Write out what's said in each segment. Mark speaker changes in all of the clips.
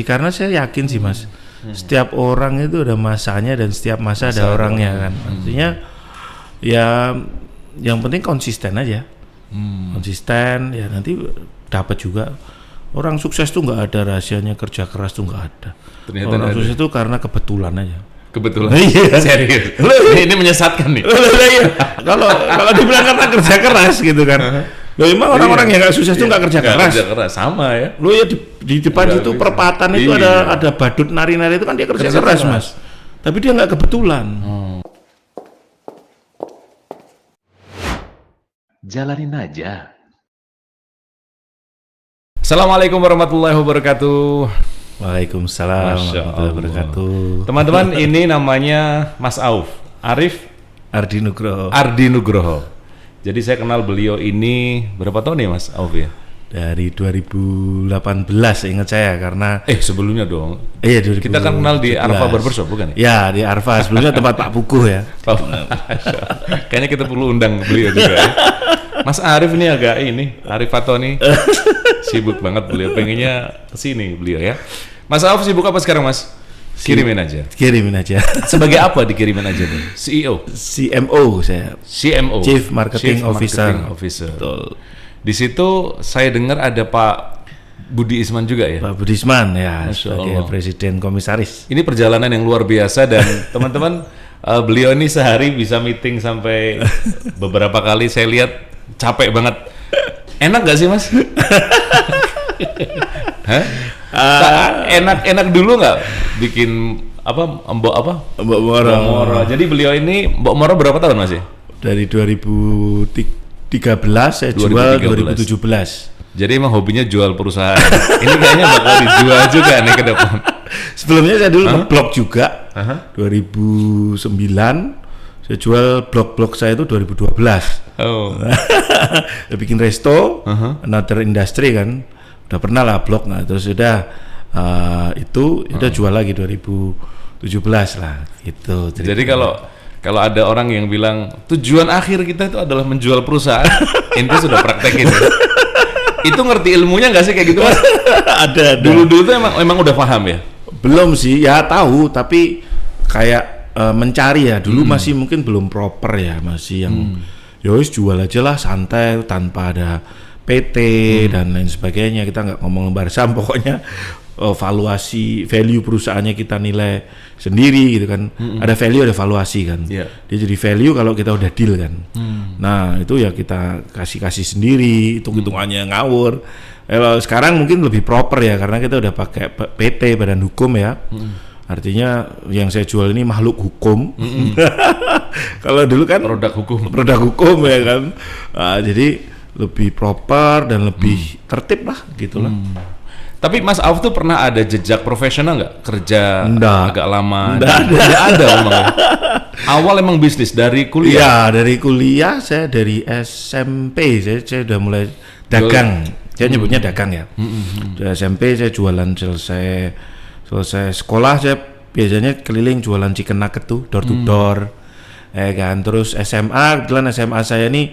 Speaker 1: Karena saya yakin sih Mas, setiap orang itu ada masanya dan setiap masa ada orangnya kan. Artinya ya yang penting konsisten aja. Konsisten ya nanti dapat juga. Orang sukses tuh nggak ada rahasianya, kerja keras tuh nggak ada.
Speaker 2: Ternyata
Speaker 1: orang sukses itu karena kebetulan aja.
Speaker 2: Kebetulan.
Speaker 1: Iya.
Speaker 2: Serius. Ini menyesatkan nih.
Speaker 1: Kalau dibilang karena kerja keras gitu kan. Loh emang orang-orang yang nggak sukses tuh nggak kerja keras.
Speaker 2: Kerja keras sama ya.
Speaker 1: Lo ya di depan situ perempatan itu ada badut nari-nari itu kan dia kerja keras Mas. Tapi dia nggak kebetulan.
Speaker 2: Jalanin aja. Assalamualaikum warahmatullahi wabarakatuh.
Speaker 1: Waalaikumsalam warahmatullahi wabarakatuh.
Speaker 2: Teman-teman, ini namanya Mas Auf,
Speaker 1: Ardi Nugroho.
Speaker 2: Ardi Nugroho. Jadi saya kenal beliau ini berapa tahun ya Mas Auf ya?
Speaker 1: Dari 2018 ingat saya karena
Speaker 2: sebelumnya dong.
Speaker 1: Iya 2017.
Speaker 2: Kita kan kenal di Arfa Barbershop bukan ya?
Speaker 1: Ya di Arfa, sebelumnya tempat Pak Pukuh ya.
Speaker 2: Kayaknya kita perlu undang beliau juga ya. Mas Arif ini Arif Fatoni sibuk banget beliau, pengennya kesini beliau ya. Mas Auf sibuk apa sekarang Mas? Kirimin aja. Sebagai apa dikirimin aja nih? CEO?
Speaker 1: CMO saya.
Speaker 2: CMO?
Speaker 1: Chief Marketing Officer.
Speaker 2: Betul. Di situ saya dengar ada Pak Budi Isman juga ya?
Speaker 1: Pak Budi Isman ya, sebagai Presiden Komisaris.
Speaker 2: Ini perjalanan yang luar biasa dan teman-teman beliau ini sehari bisa meeting sampai beberapa kali, saya lihat capek banget. Enak gak sih Mas? Hah? Enak dulu nggak bikin Mbok Moro. Jadi beliau ini Mbok Moro berapa tahun Mas ya?
Speaker 1: Dari 2013 saya jual 2017.
Speaker 2: Jadi emang hobinya jual perusahaan. Ini kayaknya bakal dijual juga nih ke depan.
Speaker 1: Sebelumnya saya dulu nge-blog juga. 2009 saya jual blog saya itu 2012. Saya bikin resto, another industry kan. Udah pernah lah blog, nah terus udah udah jual lagi 2017 lah gitu.
Speaker 2: Jadi kalau ada orang yang bilang tujuan akhir kita itu adalah menjual perusahaan, ente sudah praktekin ya? Itu ngerti ilmunya nggak sih kayak gitu Mas?
Speaker 1: Ada.
Speaker 2: Dulu tuh emang udah paham ya?
Speaker 1: Belum sih, ya tahu tapi kayak mencari ya. Dulu masih mungkin belum proper ya, masih yang yowis jual aja lah santai tanpa ada PT dan lain sebagainya. Kita nggak ngomong lembar saham, pokoknya valuasi value perusahaannya kita nilai sendiri gitu kan. Ada value ada valuasi kan. Dia jadi value kalau kita udah deal kan. Nah itu ya kita kasih sendiri, hitung-hitungannya ngawur. Kalau sekarang mungkin lebih proper ya karena kita udah pakai PT badan hukum ya. Artinya yang saya jual ini makhluk hukum. Kalau dulu kan produk hukum ya kan. Jadi lebih proper dan lebih tertib lah gitulah.
Speaker 2: Tapi Mas Auf tuh pernah ada jejak profesional nggak? Kerja agak lama?
Speaker 1: Nggak
Speaker 2: ada emang. Awal emang bisnis dari kuliah?
Speaker 1: Iya dari kuliah, saya dari SMP saya udah mulai dagang. Saya nyebutnya dagang ya. Dari SMP saya jualan, selesai sekolah saya biasanya keliling jualan chicken nugget tuh door to door. Kan terus SMA, kebetulan SMA saya ini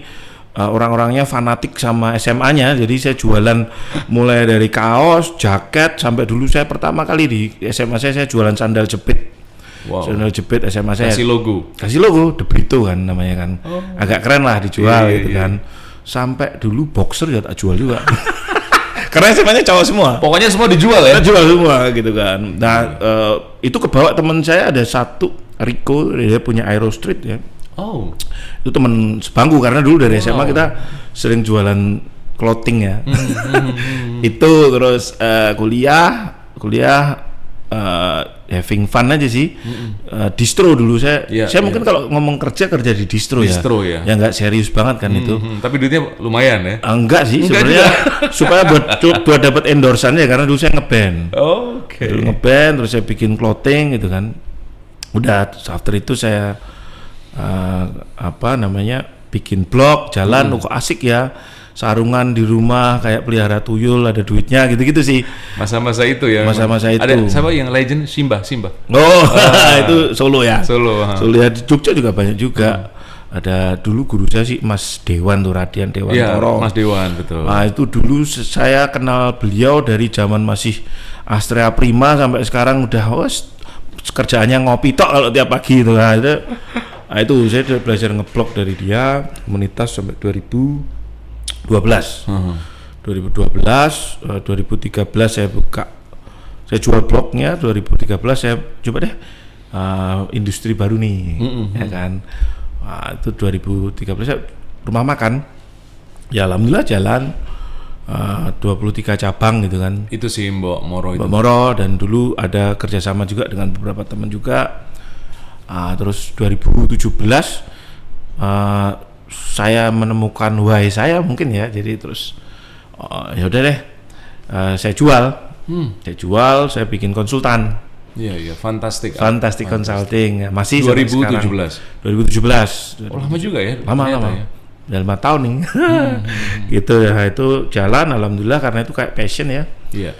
Speaker 1: orang-orangnya fanatik sama SMA-nya, jadi saya jualan mulai dari kaos, jaket, sampai dulu saya pertama kali di SMA saya jualan sandal jepit. Sandal jepit SMA saya. Kasih logo, The Brito kan namanya kan. Agak keren lah dijual gitu kan. Sampai dulu boxer ya tak jual juga. Karena SMA-nya cowok semua.
Speaker 2: Pokoknya semua dijual ya?
Speaker 1: Jual semua gitu kan. Nah, itu kebawa teman saya ada satu, Rico, dia punya Aero Street ya. Itu teman sebangku karena dulu dari SMA kita sering jualan clothing ya. Itu terus kuliah having fun aja sih. Distro dulu saya mungkin kalau ngomong kerja di distro ya. Ya nggak serius banget kan itu.
Speaker 2: Tapi duitnya lumayan ya?
Speaker 1: Enggak sih sebenarnya supaya buat dapat endorsan ya karena dulu saya ngeband. Dulu ngeband terus saya bikin clothing gitu kan. Udah after itu saya bikin blog jalan kok asik ya, sarungan di rumah kayak pelihara tuyul, ada duitnya gitu-gitu sih
Speaker 2: masa-masa itu ya.
Speaker 1: Masa-masa itu
Speaker 2: ada siapa yang legend? Simba
Speaker 1: itu Solo ya di Jogja juga banyak juga. Ada dulu guru saya sih Mas Dewan tuh, Radian Dewan Toro.
Speaker 2: Mas Dewan betul.
Speaker 1: Nah itu dulu saya kenal beliau dari zaman masih Astrea Prima sampai sekarang udah kerjaannya ngopi tok kalau tiap pagi itu kan. Nah, itu saya udah belajar ngeblog dari dia komunitas sampai 2012. 2013 saya buka, saya jual blognya. 2013 saya coba deh industri baru nih, ya kan. Nah, itu 2013 saya rumah makan, ya alhamdulillah jalan 23 cabang gitu kan.
Speaker 2: Itu si Mbok Moro itu.
Speaker 1: Mbok Moro, dan dulu ada kerjasama juga dengan beberapa teman juga. Terus 2017 saya menemukan why saya mungkin ya, jadi terus ya udah deh, saya jual, saya bikin konsultan.
Speaker 2: Iya, fantastic
Speaker 1: Consulting ya. Masih
Speaker 2: 2017.
Speaker 1: 2017.
Speaker 2: Oh, lama juga ya?
Speaker 1: Lama.
Speaker 2: Ya.
Speaker 1: Udah 5 tahun nih. Gitu ya, itu jalan alhamdulillah karena itu kayak passion ya.
Speaker 2: Iya.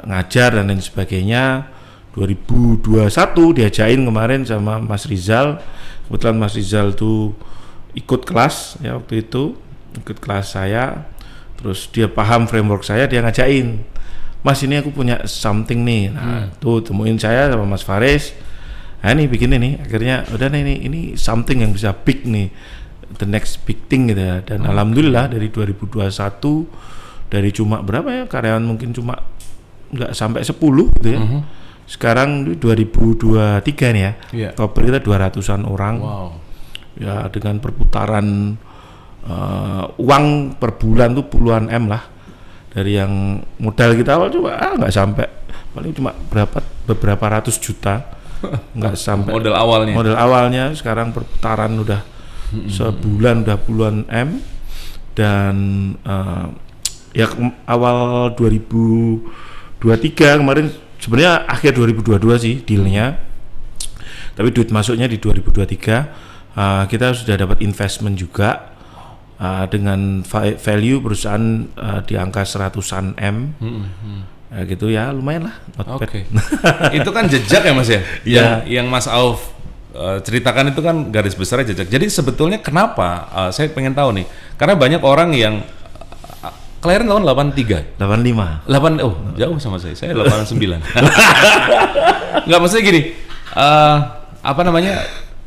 Speaker 1: Ngajar dan lain sebagainya. 2021 diajain kemarin sama Mas Rizal. Kebetulan Mas Rizal tuh ikut kelas ya waktu itu, ikut kelas saya. Terus dia paham framework saya, dia ngajain, Mas ini aku punya something nih. Nah, tuh temuin saya sama Mas Faris. Nah ini bikin ini, akhirnya udah nih ini something yang bisa big nih, the next big thing gitu ya. Dan alhamdulillah dari 2021 dari cuma berapa ya karyawan, mungkin cuma nggak sampai 10 gitu ya. Sekarang 2023 nih ya, Oktober kita 200-an orang.
Speaker 2: Wow.
Speaker 1: Ya dengan perputaran uang per bulan tuh puluhan M lah. Dari yang modal kita awal coba nggak sampai, paling cuma beberapa ratus juta, nggak sampai
Speaker 2: modal
Speaker 1: awalnya. Sekarang perputaran udah sebulan udah puluhan M. Dan ya awal 2023 kemarin, sebenarnya akhir 2022 sih dealnya, tapi duit masuknya di 2023. Kita sudah dapat investment juga dengan value perusahaan di angka 100-an M. Gitu ya, lumayan lah.
Speaker 2: Oke. Itu kan jejak ya Mas ya? Yang Mas Auf ceritakan itu kan garis besarnya jejak. Jadi sebetulnya kenapa saya pengen tahu nih, karena banyak orang yang kelahiran tahun 85. Jauh sama saya 89. Nggak, maksudnya gini,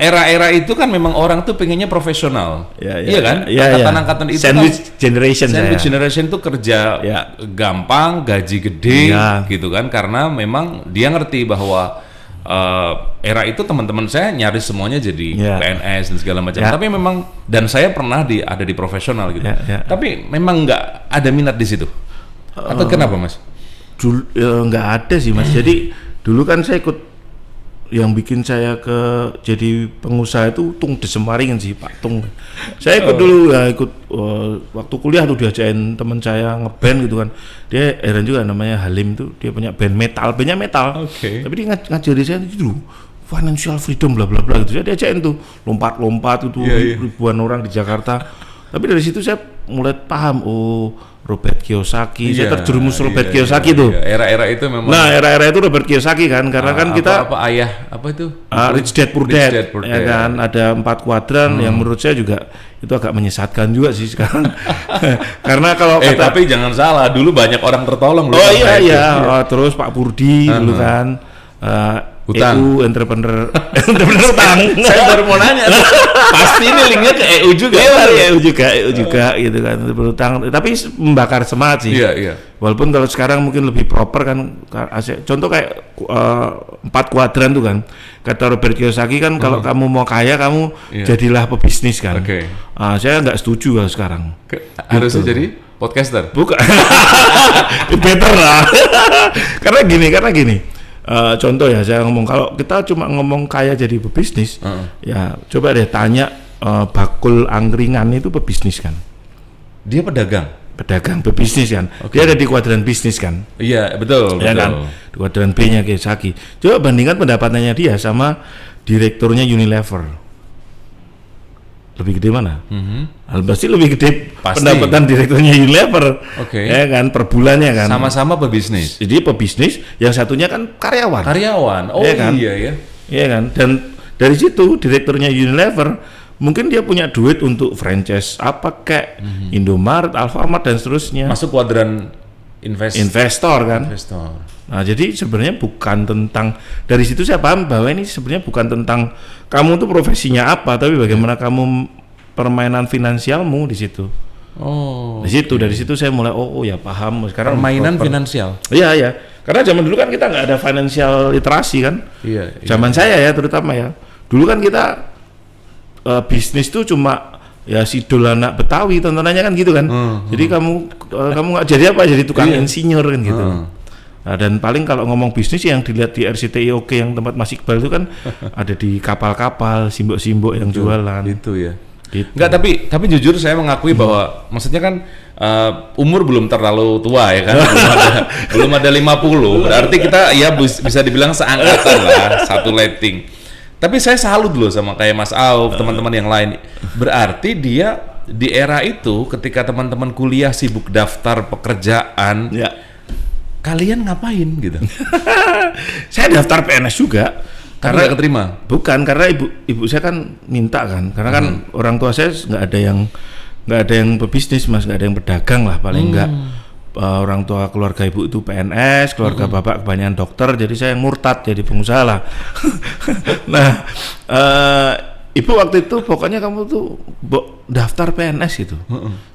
Speaker 2: era-era itu kan memang orang tuh pengennya profesional, iya kan? Angkatan-angkatan itu
Speaker 1: sandwich
Speaker 2: generation tuh kerja gampang, gaji gede, gitu kan? Karena memang dia ngerti bahwa era itu teman-teman saya nyaris semuanya jadi PNS dan segala macam. Tapi memang, dan saya pernah ada di profesional gitu. Tapi memang nggak ada minat di situ. Atau kenapa Mas?
Speaker 1: Nggak ada sih Mas. Jadi dulu kan saya ikut, yang bikin saya jadi pengusaha itu Tung Desemaringen sih, Pak Tung. Saya ikut dulu ya, waktu kuliah tuh diajain teman saya ngeband gitu kan. Dia heran juga, namanya Halim tuh, dia punya bandnya metal. Tapi dia ngajari saya itu dulu financial freedom bla bla bla gitu. Saya diajain tuh lompat-lompat itu ribuan orang di Jakarta. Tapi dari situ saya mulai paham, Robert Kiyosaki, saya terjerumus Robert Kiyosaki tuh.
Speaker 2: Era-era itu memang.
Speaker 1: Nah, era-era itu Robert Kiyosaki kan, karena kan kita
Speaker 2: apa itu?
Speaker 1: Rich Dad Poor Dad, ya kan, ada 4 kuadran yang menurut saya juga itu agak menyesatkan juga sih sekarang. Karena kalau
Speaker 2: tapi jangan salah, dulu banyak orang tertolong loh.
Speaker 1: Terus Pak Purdi dulu kan,
Speaker 2: Utang.
Speaker 1: EU entrepreneur utang.
Speaker 2: Saya baru mau nanya. Pasti ini linknya ke EU juga.
Speaker 1: EU juga gitu kan, berutang. Tapi membakar semangat sih.
Speaker 2: Iya.
Speaker 1: Walaupun kalau sekarang mungkin lebih proper kan. Contoh kayak 4 kuadran tuh kan. Kata Robert Kiyosaki kan, kalau kamu mau kaya, kamu jadilah pebisnis kan. Saya nggak setuju kalau sekarang.
Speaker 2: Harusnya jadi podcaster.
Speaker 1: Bukan. Better lah. Karena gini. Contoh ya, saya ngomong, kalau kita cuma ngomong kaya jadi pebisnis, ya coba deh tanya bakul angkringan itu pebisnis kan?
Speaker 2: Dia pedagang
Speaker 1: pebisnis kan? Dia ada di kuadran bisnis kan?
Speaker 2: Iya, betul.
Speaker 1: Kan? Di kuadran B-nya Kiyosaki. Coba bandingkan pendapatannya dia sama direkturnya Unilever. Lebih gede mana? Pasti lebih gede pendapatan direkturnya Unilever, ya kan, per bulannya kan.
Speaker 2: Sama-sama pebisnis.
Speaker 1: Jadi pebisnis, yang satunya kan karyawan.
Speaker 2: Ya kan? Iya
Speaker 1: kan. Dan dari situ direkturnya Unilever mungkin dia punya duit untuk franchise apa kayak Indomaret, Alfamart dan seterusnya.
Speaker 2: Masuk kuadran
Speaker 1: investor kan.
Speaker 2: Investor.
Speaker 1: Nah, jadi sebenarnya bukan tentang, dari situ saya paham bahwa ini sebenarnya bukan tentang kamu tuh profesinya apa, tapi bagaimana kamu permainan finansialmu di situ.
Speaker 2: Oh.
Speaker 1: Di situ, dari situ saya mulai ya paham sekarang
Speaker 2: Permainan finansial.
Speaker 1: Iya, iya. Karena zaman dulu kan kita nggak ada financial literasi kan.
Speaker 2: Iya.
Speaker 1: Zaman saya ya terutama ya. Dulu kan kita bisnis tuh cuma ya sidul anak Betawi tontonannya kan gitu kan. Jadi kamu nggak jadi apa, jadi tukang insinyur kan gitu. Nah, dan paling kalau ngomong bisnis yang dilihat di RCTI Oke yang tempat Mas Iqbal itu kan ada di kapal-kapal, simbok-simbok yang jualan.
Speaker 2: Itu ya.
Speaker 1: Gitu.
Speaker 2: Enggak, tapi jujur saya mengakui bahwa maksudnya kan umur belum terlalu tua ya kan. belum ada 50. Berarti kita ya bisa dibilang seangkatan lah, satu letting. Tapi saya salut loh sama kayak Mas Auf, teman-teman yang lain. Berarti dia di era itu ketika teman-teman kuliah sibuk daftar pekerjaan,
Speaker 1: ya.
Speaker 2: Kalian ngapain gitu?
Speaker 1: Saya daftar PNS juga.
Speaker 2: Karena nggak keterima?
Speaker 1: Bukan, karena ibu saya kan minta kan, karena kan orang tua saya nggak ada yang berbisnis Mas, nggak ada yang berdagang lah paling nggak. Orang tua keluarga ibu itu PNS, keluarga bapak kebanyakan dokter, jadi saya yang murtad jadi pengusaha lah. Nah, ibu waktu itu pokoknya kamu tuh daftar PNS gitu.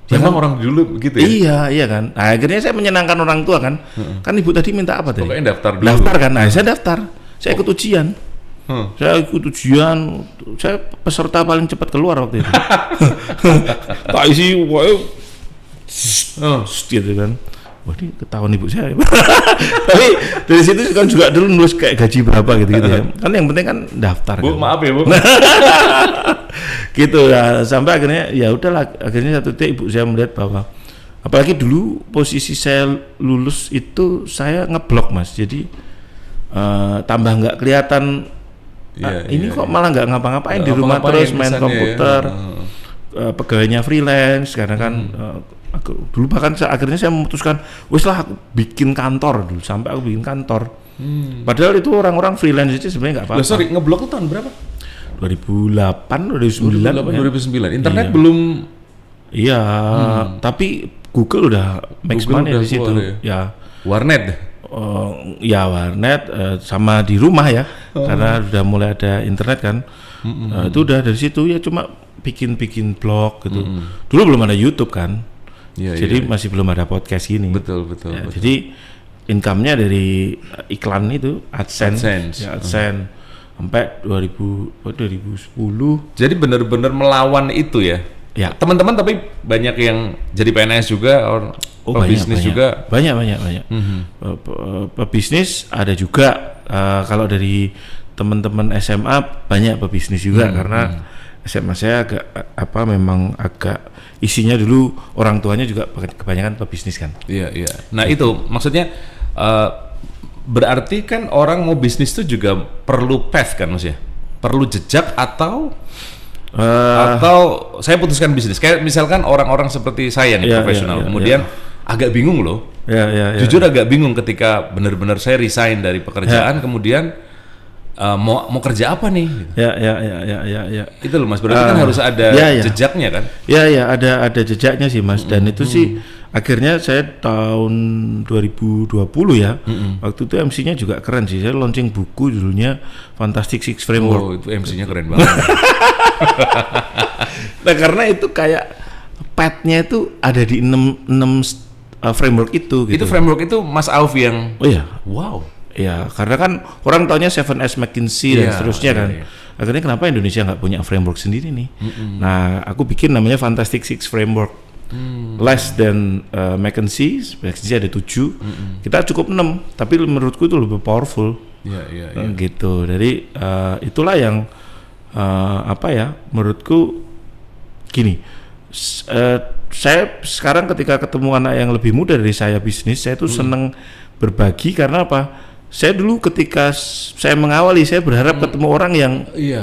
Speaker 2: Memang orang dulu begitu
Speaker 1: Iya,
Speaker 2: ya?
Speaker 1: iya kan. Nah, akhirnya saya menyenangkan orang tua kan. Kan ibu tadi minta apa tadi?
Speaker 2: Pokoknya daftar dulu.
Speaker 1: Daftar kan. Nah, saya daftar. Saya ikut ujian. Saya ikut ujian, saya peserta paling cepat keluar waktu itu. Tak isi, gitu kan. Wah, ini ketahuan ibu saya. Tapi dari situ kan juga dulu nulis kayak gaji berapa gitu ya. Kan yang penting kan daftar.
Speaker 2: Bu,
Speaker 1: kan.
Speaker 2: maaf ya Bu.
Speaker 1: Gitu ya, sampai akhirnya ya udahlah, akhirnya satu titik ibu saya melihat bahwa apalagi dulu posisi saya lulus itu saya ngeblok Mas. Jadi tambah nggak kelihatan. Ini kok malah nggak ngapa-ngapain di rumah terus main komputer, pegawainya freelance karena kan aku dulu bahkan akhirnya saya memutuskan wes lah aku bikin kantor dulu, sampai aku bikin kantor. Padahal itu orang-orang freelance itu sebenarnya nggak apa-apa.
Speaker 2: Sorry, ngeblok itu tahun berapa?
Speaker 1: 2008, 2009.
Speaker 2: Internet belum.
Speaker 1: Iya, tapi Google udah max money di situ. Ya.
Speaker 2: Warnet.
Speaker 1: Ya warnet sama di rumah ya, karena udah mulai ada internet kan. Itu udah dari situ ya, cuma bikin blog gitu. Dulu belum ada YouTube kan, jadi masih belum ada podcast gini.
Speaker 2: Betul.
Speaker 1: Ya, jadi income-nya dari iklan itu AdSense. Ya, AdSense sampai 2010.
Speaker 2: Jadi benar-benar melawan itu ya.
Speaker 1: Ya.
Speaker 2: Teman-teman tapi banyak yang jadi PNS juga, pebisnis juga.
Speaker 1: Banyak. Pebisnis ada juga. Kalau dari teman-teman SMA banyak pebisnis juga karena SMA saya memang agak isinya dulu orang tuanya juga kebanyakan pebisnis kan.
Speaker 2: Iya. Nah itu maksudnya berarti kan orang mau bisnis itu juga perlu path kan Mas ya? Perlu jejak atau saya putuskan bisnis. Kayak misalkan orang-orang seperti saya nih profesional, kemudian agak bingung loh. Jujur agak bingung ketika benar-benar saya resign dari pekerjaan, kemudian mau kerja apa nih?
Speaker 1: Ya.
Speaker 2: Itu loh Mas, berarti kan harus ada jejaknya kan?
Speaker 1: Ya, ada jejaknya sih Mas. Dan itu sih akhirnya saya tahun 2020 ya. Waktu itu MC-nya juga keren sih. Saya launching buku judulnya Fantastic Six Framework.
Speaker 2: Oh, itu MC-nya keren banget.
Speaker 1: Nah, karena itu kayak path-nya itu ada di 6 framework itu gitu.
Speaker 2: Itu framework itu Mas Auf yang
Speaker 1: wow. Ya, karena kan orang taunya 7S McKinsey dan seterusnya kan. Akhirnya kenapa Indonesia nggak punya framework sendiri nih? Nah, aku bikin namanya Fantastic Six Framework. Less than McKinsey ada 7, kita cukup 6, tapi menurutku itu lebih powerful. Gitu. Jadi itulah yang menurutku gini. Saya sekarang ketika ketemu anak yang lebih muda dari saya bisnis, saya tuh seneng berbagi karena apa? Saya dulu ketika saya mengawali, saya berharap ketemu orang yang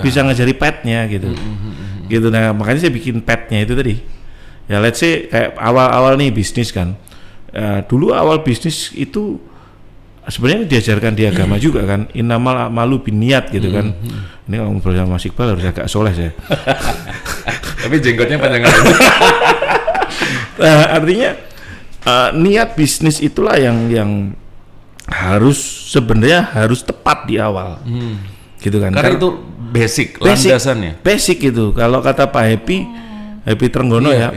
Speaker 1: bisa ngajari pet-nya gitu. Gitu. Nah, makanya saya bikin pet-nya itu tadi. Ya let's say kayak awal-awal nih bisnis kan. Dulu awal bisnis itu sebenarnya diajarkan di agama juga kan. Innamal a'malu binniyat gitu kan. Ini kalau ngobrol sama Mas Iqbal harus agak soleh saya.
Speaker 2: Tapi jenggotnya panjang aja.
Speaker 1: Nah, artinya niat bisnis itulah yang sebenarnya harus tepat di awal, gitu kan?
Speaker 2: Karena itu basic landasannya.
Speaker 1: Basic itu. Kalau kata Pak Happy Trenggono
Speaker 2: Iya.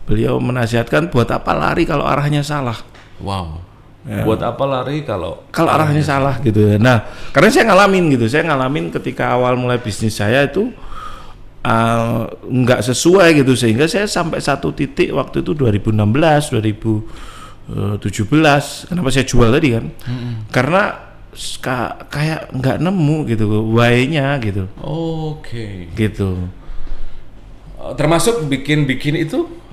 Speaker 1: beliau menasihatkan buat apa lari kalau arahnya salah.
Speaker 2: Wow. Buat apa lari kalau
Speaker 1: Arahnya salah gitu. Nah, karena saya ngalamin ketika awal mulai bisnis saya itu nggak sesuai gitu, sehingga saya sampai satu titik waktu itu 2016, 2017. Kenapa saya jual tadi kan? Karena kayak nggak nemu gitu why-nya gitu.
Speaker 2: Oke.
Speaker 1: Gitu.
Speaker 2: Termasuk bikin itu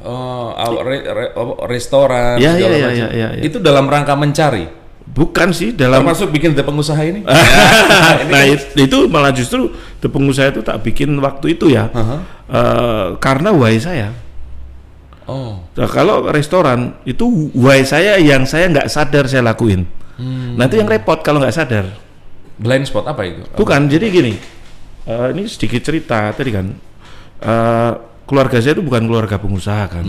Speaker 2: restoran
Speaker 1: Ya,
Speaker 2: segala
Speaker 1: ya,
Speaker 2: macam.
Speaker 1: ya.
Speaker 2: Itu dalam rangka mencari.
Speaker 1: Bukan sih dalam.
Speaker 2: Termasuk bikin The Pengusaha ini.
Speaker 1: Nah itu malah justru The Pengusaha itu tak bikin waktu itu ya. Karena why saya.
Speaker 2: Oh.
Speaker 1: Nah, kalau restoran itu why saya yang saya nggak sadar saya lakuin. Nanti yang repot kalau nggak sadar.
Speaker 2: Blind spot apa itu?
Speaker 1: Bukan, jadi gini. Ini sedikit cerita tadi kan. Keluarga saya itu bukan keluarga pengusaha kan.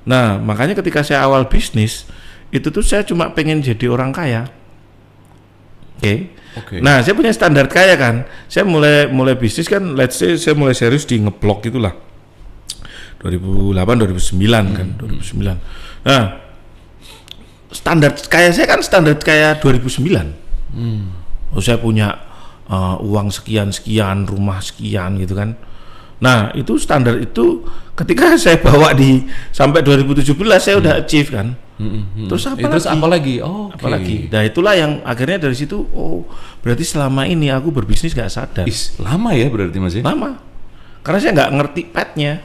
Speaker 1: Nah, makanya ketika saya awal bisnis itu tuh saya cuma pengen jadi orang kaya. Oke. Nah, saya punya standar kaya kan. Saya mulai bisnis kan, let's say saya mulai serius di ngeblok itulah. 2008 2009 kan, 2009. Nah, standar kaya saya kan standar kaya 2009. Saya punya uang sekian, rumah sekian gitu kan. Nah, itu standar itu ketika saya bawa sampai 2017 saya udah achieve kan. Terus apa lagi? Apalagi. Nah, itulah yang akhirnya dari situ berarti selama ini aku berbisnis gak sadar.
Speaker 2: Lama ya berarti Mas ya?
Speaker 1: Lama. Karena saya nggak ngerti path-nya.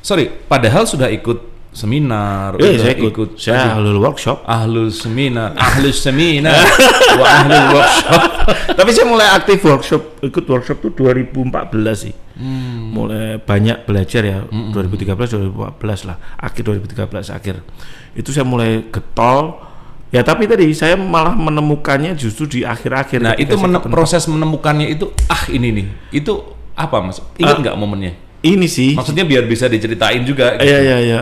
Speaker 2: Sorry, padahal sudah ikut seminar,
Speaker 1: saya ikut. Saya ahlul workshop.
Speaker 2: Ahlus seminar, wa ahlul workshop.
Speaker 1: Tapi saya mulai aktif ikut workshop tuh 2014 sih. Mulai banyak belajar ya, 2013 2014 lah, akhir 2013 akhir. Itu saya mulai getol. Ya tapi tadi saya malah menemukannya justru di akhir-akhir.
Speaker 2: Nah, itu proses menemukannya itu ini nih. Itu apa Mas? Ingat nggak momennya?
Speaker 1: Ini sih.
Speaker 2: Maksudnya biar bisa diceritain juga. Gitu.
Speaker 1: Iya.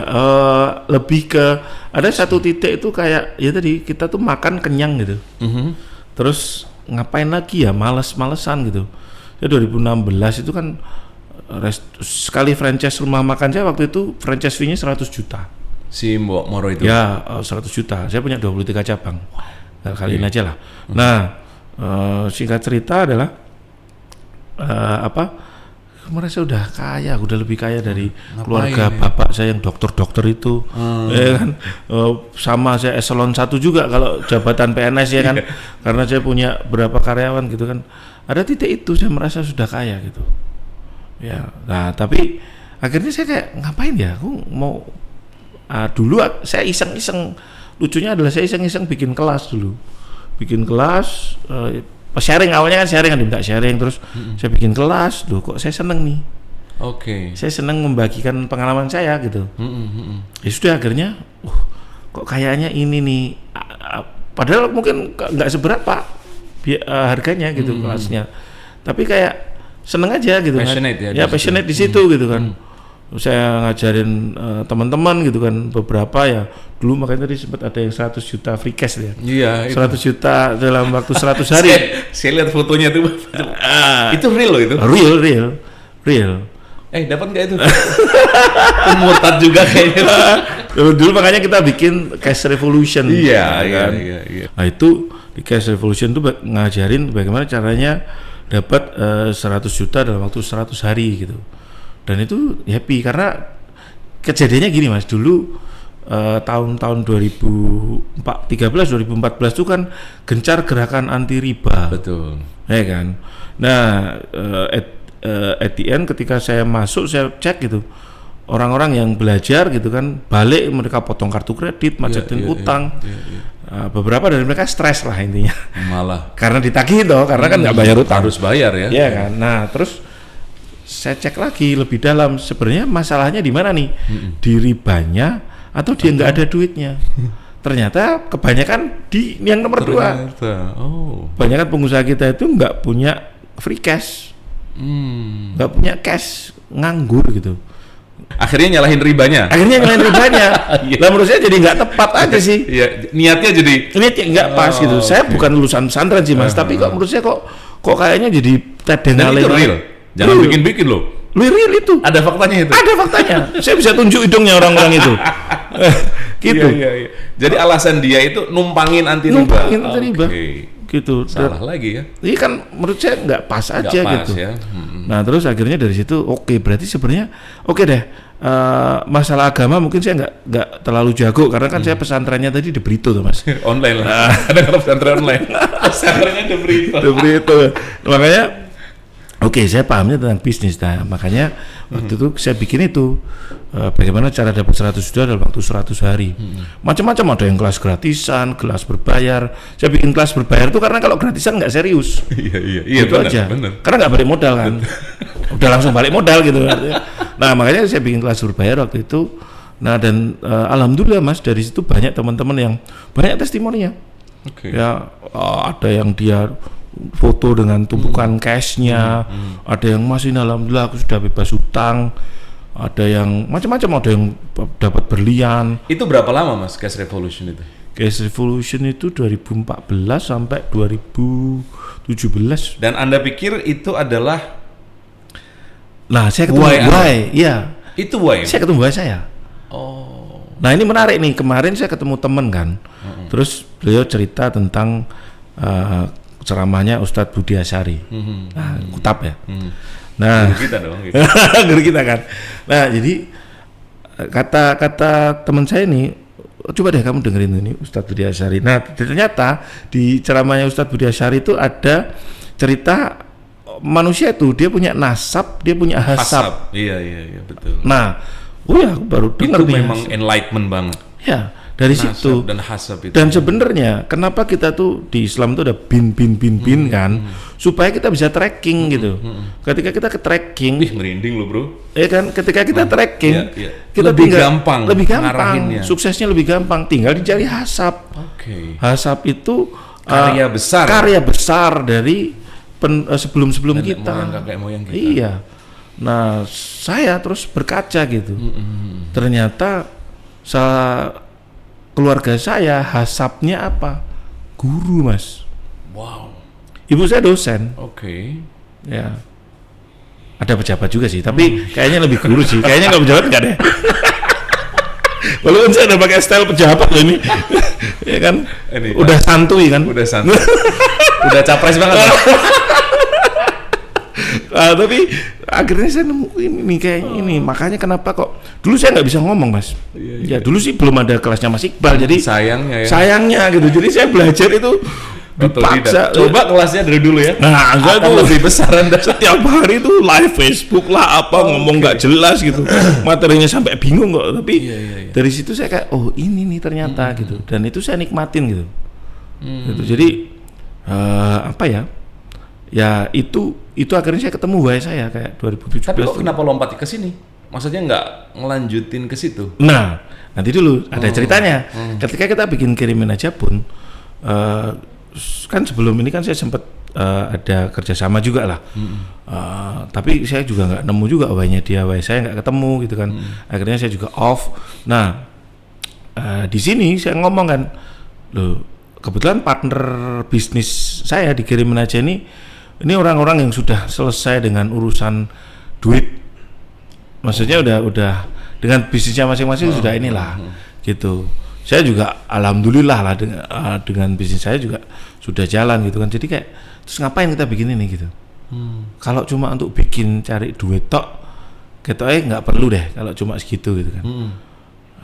Speaker 1: Lebih ke ada satu titik itu kayak ya tadi kita tuh makan kenyang gitu. Terus ngapain lagi ya, males-malesan gitu. Ya 2016 itu kan sekali franchise rumah makan saya waktu itu franchise fee-nya 100 juta.
Speaker 2: Si Mbok Moro itu.
Speaker 1: Ya 100 juta. Saya punya 23 cabang. Nah, kaliin aja lah. Nah, singkat cerita adalah kemarin saya udah kaya, udah lebih kaya dari keluarga bapak saya yang dokter itu, ya kan, sama saya eselon 1 juga kalau jabatan PNS ya kan, karena saya punya berapa karyawan gitu kan, ada titik itu saya merasa sudah kaya gitu, ya. Nah tapi akhirnya saya kayak ngapain ya, aku mau dulu saya iseng-iseng, lucunya adalah saya iseng-iseng bikin kelas dulu, sharing awalnya kan sharing, minta sharing terus saya bikin kelas. Loh kok saya seneng nih. Saya seneng membagikan pengalaman saya gitu. Ya sudah akhirnya kok kayaknya ini nih padahal mungkin nggak seberapa harganya gitu kelasnya. Tapi kayak seneng aja gitu
Speaker 2: passionate
Speaker 1: kan. Ya passionate di situ gitu kan. Saya ngajarin teman-teman gitu kan, beberapa ya dulu makanya tadi sempat ada yang 100 juta free cash ya.
Speaker 2: Iya.
Speaker 1: 100 juta dalam waktu 100 hari.
Speaker 2: saya lihat fotonya tuh. Itu real loh itu.
Speaker 1: Real.
Speaker 2: Dapat nggak itu? Murtad juga kayaknya.
Speaker 1: Dulu makanya kita bikin cash revolution.
Speaker 2: Iya.
Speaker 1: Nah itu di cash revolution tuh ngajarin bagaimana caranya dapat 100 juta dalam waktu 100 hari gitu. Dan itu happy karena kejadiannya gini Mas, dulu tahun-tahun 2014 itu kan gencar gerakan anti riba.
Speaker 2: Betul.
Speaker 1: Ya kan. Nah, at the end ketika saya masuk saya cek gitu. Orang-orang yang belajar gitu kan balik mereka potong kartu kredit, macetin utang. Beberapa dari mereka stres lah intinya.
Speaker 2: Malah
Speaker 1: karena ditagih toh, karena kan nggak bayar utang.
Speaker 2: Harus bayar ya.
Speaker 1: Iya kan. Nah, terus saya cek lagi lebih dalam sebenarnya masalahnya di mana nih, di ribanya atau dia nggak ada duitnya. Ternyata kebanyakan di yang nomor 2. Kebanyakan pengusaha kita itu nggak punya free cash, nggak punya cash, nganggur gitu.
Speaker 2: Akhirnya nyalahin ribanya.
Speaker 1: Akhirnya nyalahin ribanya. Lah menurut saya jadi nggak tepat aja sih.
Speaker 2: Iya, niatnya jadi
Speaker 1: Ini nggak pas gitu. Saya bukan lulusan pesantren sih Mas, tapi kok menurut saya kok kayaknya jadi
Speaker 2: dan itu real. Jangan bikin-bikin loh.
Speaker 1: Real itu.
Speaker 2: Ada faktanya itu.
Speaker 1: Ada faktanya. Saya bisa tunjuk hidungnya orang-orang itu. Gitu.
Speaker 2: Iya. Jadi alasan dia itu numpangin anti riba.
Speaker 1: Numpangin anti riba. Gitu.
Speaker 2: Salah lagi ya.
Speaker 1: Iya kan menurut saya nggak pas aja
Speaker 2: Nggak pas,
Speaker 1: gitu.
Speaker 2: Ya.
Speaker 1: Nah terus akhirnya dari situ berarti sebenarnya deh. Masalah agama mungkin saya nggak terlalu jago karena kan saya pesantrennya tadi di Brito tuh Mas.
Speaker 2: Online lah. Ada kalau pesantren online. Pesantrennya di Brito.
Speaker 1: Di Brito. Makanya saya pahamnya tentang bisnis. Nah makanya waktu itu saya bikin itu bagaimana cara dapat 100 juta dalam waktu 100 hari. Macam-macam, ada yang kelas gratisan, kelas berbayar. Saya bikin kelas berbayar itu karena kalau gratisan nggak serius.
Speaker 2: Iya
Speaker 1: itu aja. Karena nggak balik modal kan. Udah langsung balik modal gitu. Nah makanya saya bikin kelas berbayar waktu itu. Nah dan alhamdulillah Mas, dari situ banyak teman-teman yang banyak testimoninya. Ya ada yang dia foto dengan tumpukan cashnya, ada yang masih alhamdulillah aku sudah bebas hutang, ada yang macam-macam, ada yang dapat berlian.
Speaker 2: Itu berapa lama Mas Cash Revolution itu?
Speaker 1: Cash Revolution itu 2014 sampai 2017.
Speaker 2: Dan Anda pikir itu adalah
Speaker 1: saya ketemu why? Iya.
Speaker 2: Itu why?
Speaker 1: Saya ketemu why saya.
Speaker 2: Oh.
Speaker 1: Nah ini menarik nih, kemarin saya ketemu teman kan, terus beliau cerita tentang ceramahnya Ustadz Budi Asyari, Kutab ya. Nah,
Speaker 2: guru kita dong. Gitu.
Speaker 1: Guru kita kan. Nah jadi kata teman saya nih, coba deh kamu dengerin ini Ustadz Budi Asyari. Nah ternyata di ceramahnya Ustadz Budi Asyari itu ada cerita manusia itu dia punya nasab, dia punya hasab.
Speaker 2: Iya betul.
Speaker 1: Nah, aku baru dengar
Speaker 2: itu memang enlightenment banget.
Speaker 1: Ya, dari nasab situ
Speaker 2: dan hasab itu.
Speaker 1: Dan sebenarnya kenapa kita tuh di Islam tuh ada bin kan, supaya kita bisa tracking gitu. Ketika kita ke tracking,
Speaker 2: merinding lo bro.
Speaker 1: Ya kan, ketika kita tracking, kita
Speaker 2: lebih
Speaker 1: gampang,
Speaker 2: ngarahinnya.
Speaker 1: Suksesnya lebih gampang, tinggal dicari hasab. Hasab itu
Speaker 2: karya
Speaker 1: besar dari sebelum kita.
Speaker 2: Kakek moyang kita.
Speaker 1: Iya. Nah, saya terus berkaca gitu. Ternyata keluarga saya hasabnya apa? Guru, Mas.
Speaker 2: Wow.
Speaker 1: Ibu saya dosen. Ya. Ada pejabat juga sih, tapi kayaknya lebih guru sih. Kayaknya nggak pejabat nggak deh. Walaupun saya udah pakai style pejabat loh ini. Ya kan? Udah santuy kan?
Speaker 2: Udah santuy. Udah capres banget.
Speaker 1: Tapi akhirnya saya nemuin ini kayak ini. Makanya kenapa kok dulu saya nggak bisa ngomong Mas. Ya dulu sih belum ada kelasnya Mas Iqbal, jadi sayangnya gitu. Jadi saya belajar itu dipaksa.
Speaker 2: Coba kelasnya dari dulu ya.
Speaker 1: Nah, enggak tuh
Speaker 2: lebih besar Anda.
Speaker 1: Setiap hari tuh live Facebook lah ngomong nggak jelas gitu. Materinya sampai bingung kok. Tapi dari situ saya kayak ini nih ternyata gitu. Dan itu saya nikmatin gitu. Gitu. Jadi ya itu akhirnya saya ketemu why saya kayak 2017.
Speaker 2: Tapi kok kenapa lompat ke sini? Maksudnya nggak ngelanjutin ke situ?
Speaker 1: Nah, nanti dulu ada ceritanya. Ketika kita bikin kirimin aja pun kan sebelum ini kan saya sempat ada kerjasama juga lah. Tapi saya juga nggak nemu juga why-nya dia, why saya nggak ketemu gitu kan. Akhirnya saya juga off. Nah, di sini saya ngomong kan, loh kebetulan partner bisnis saya di kirimin aja ini orang-orang yang sudah selesai dengan urusan duit, maksudnya udah dengan bisnisnya masing-masing sudah inilah gitu. Saya juga alhamdulillah lah dengan bisnis saya juga sudah jalan gitu kan. Jadi kayak terus ngapain kita bikin ini gitu? Kalau cuma untuk cari duit tok, nggak perlu deh kalau cuma segitu gitu kan.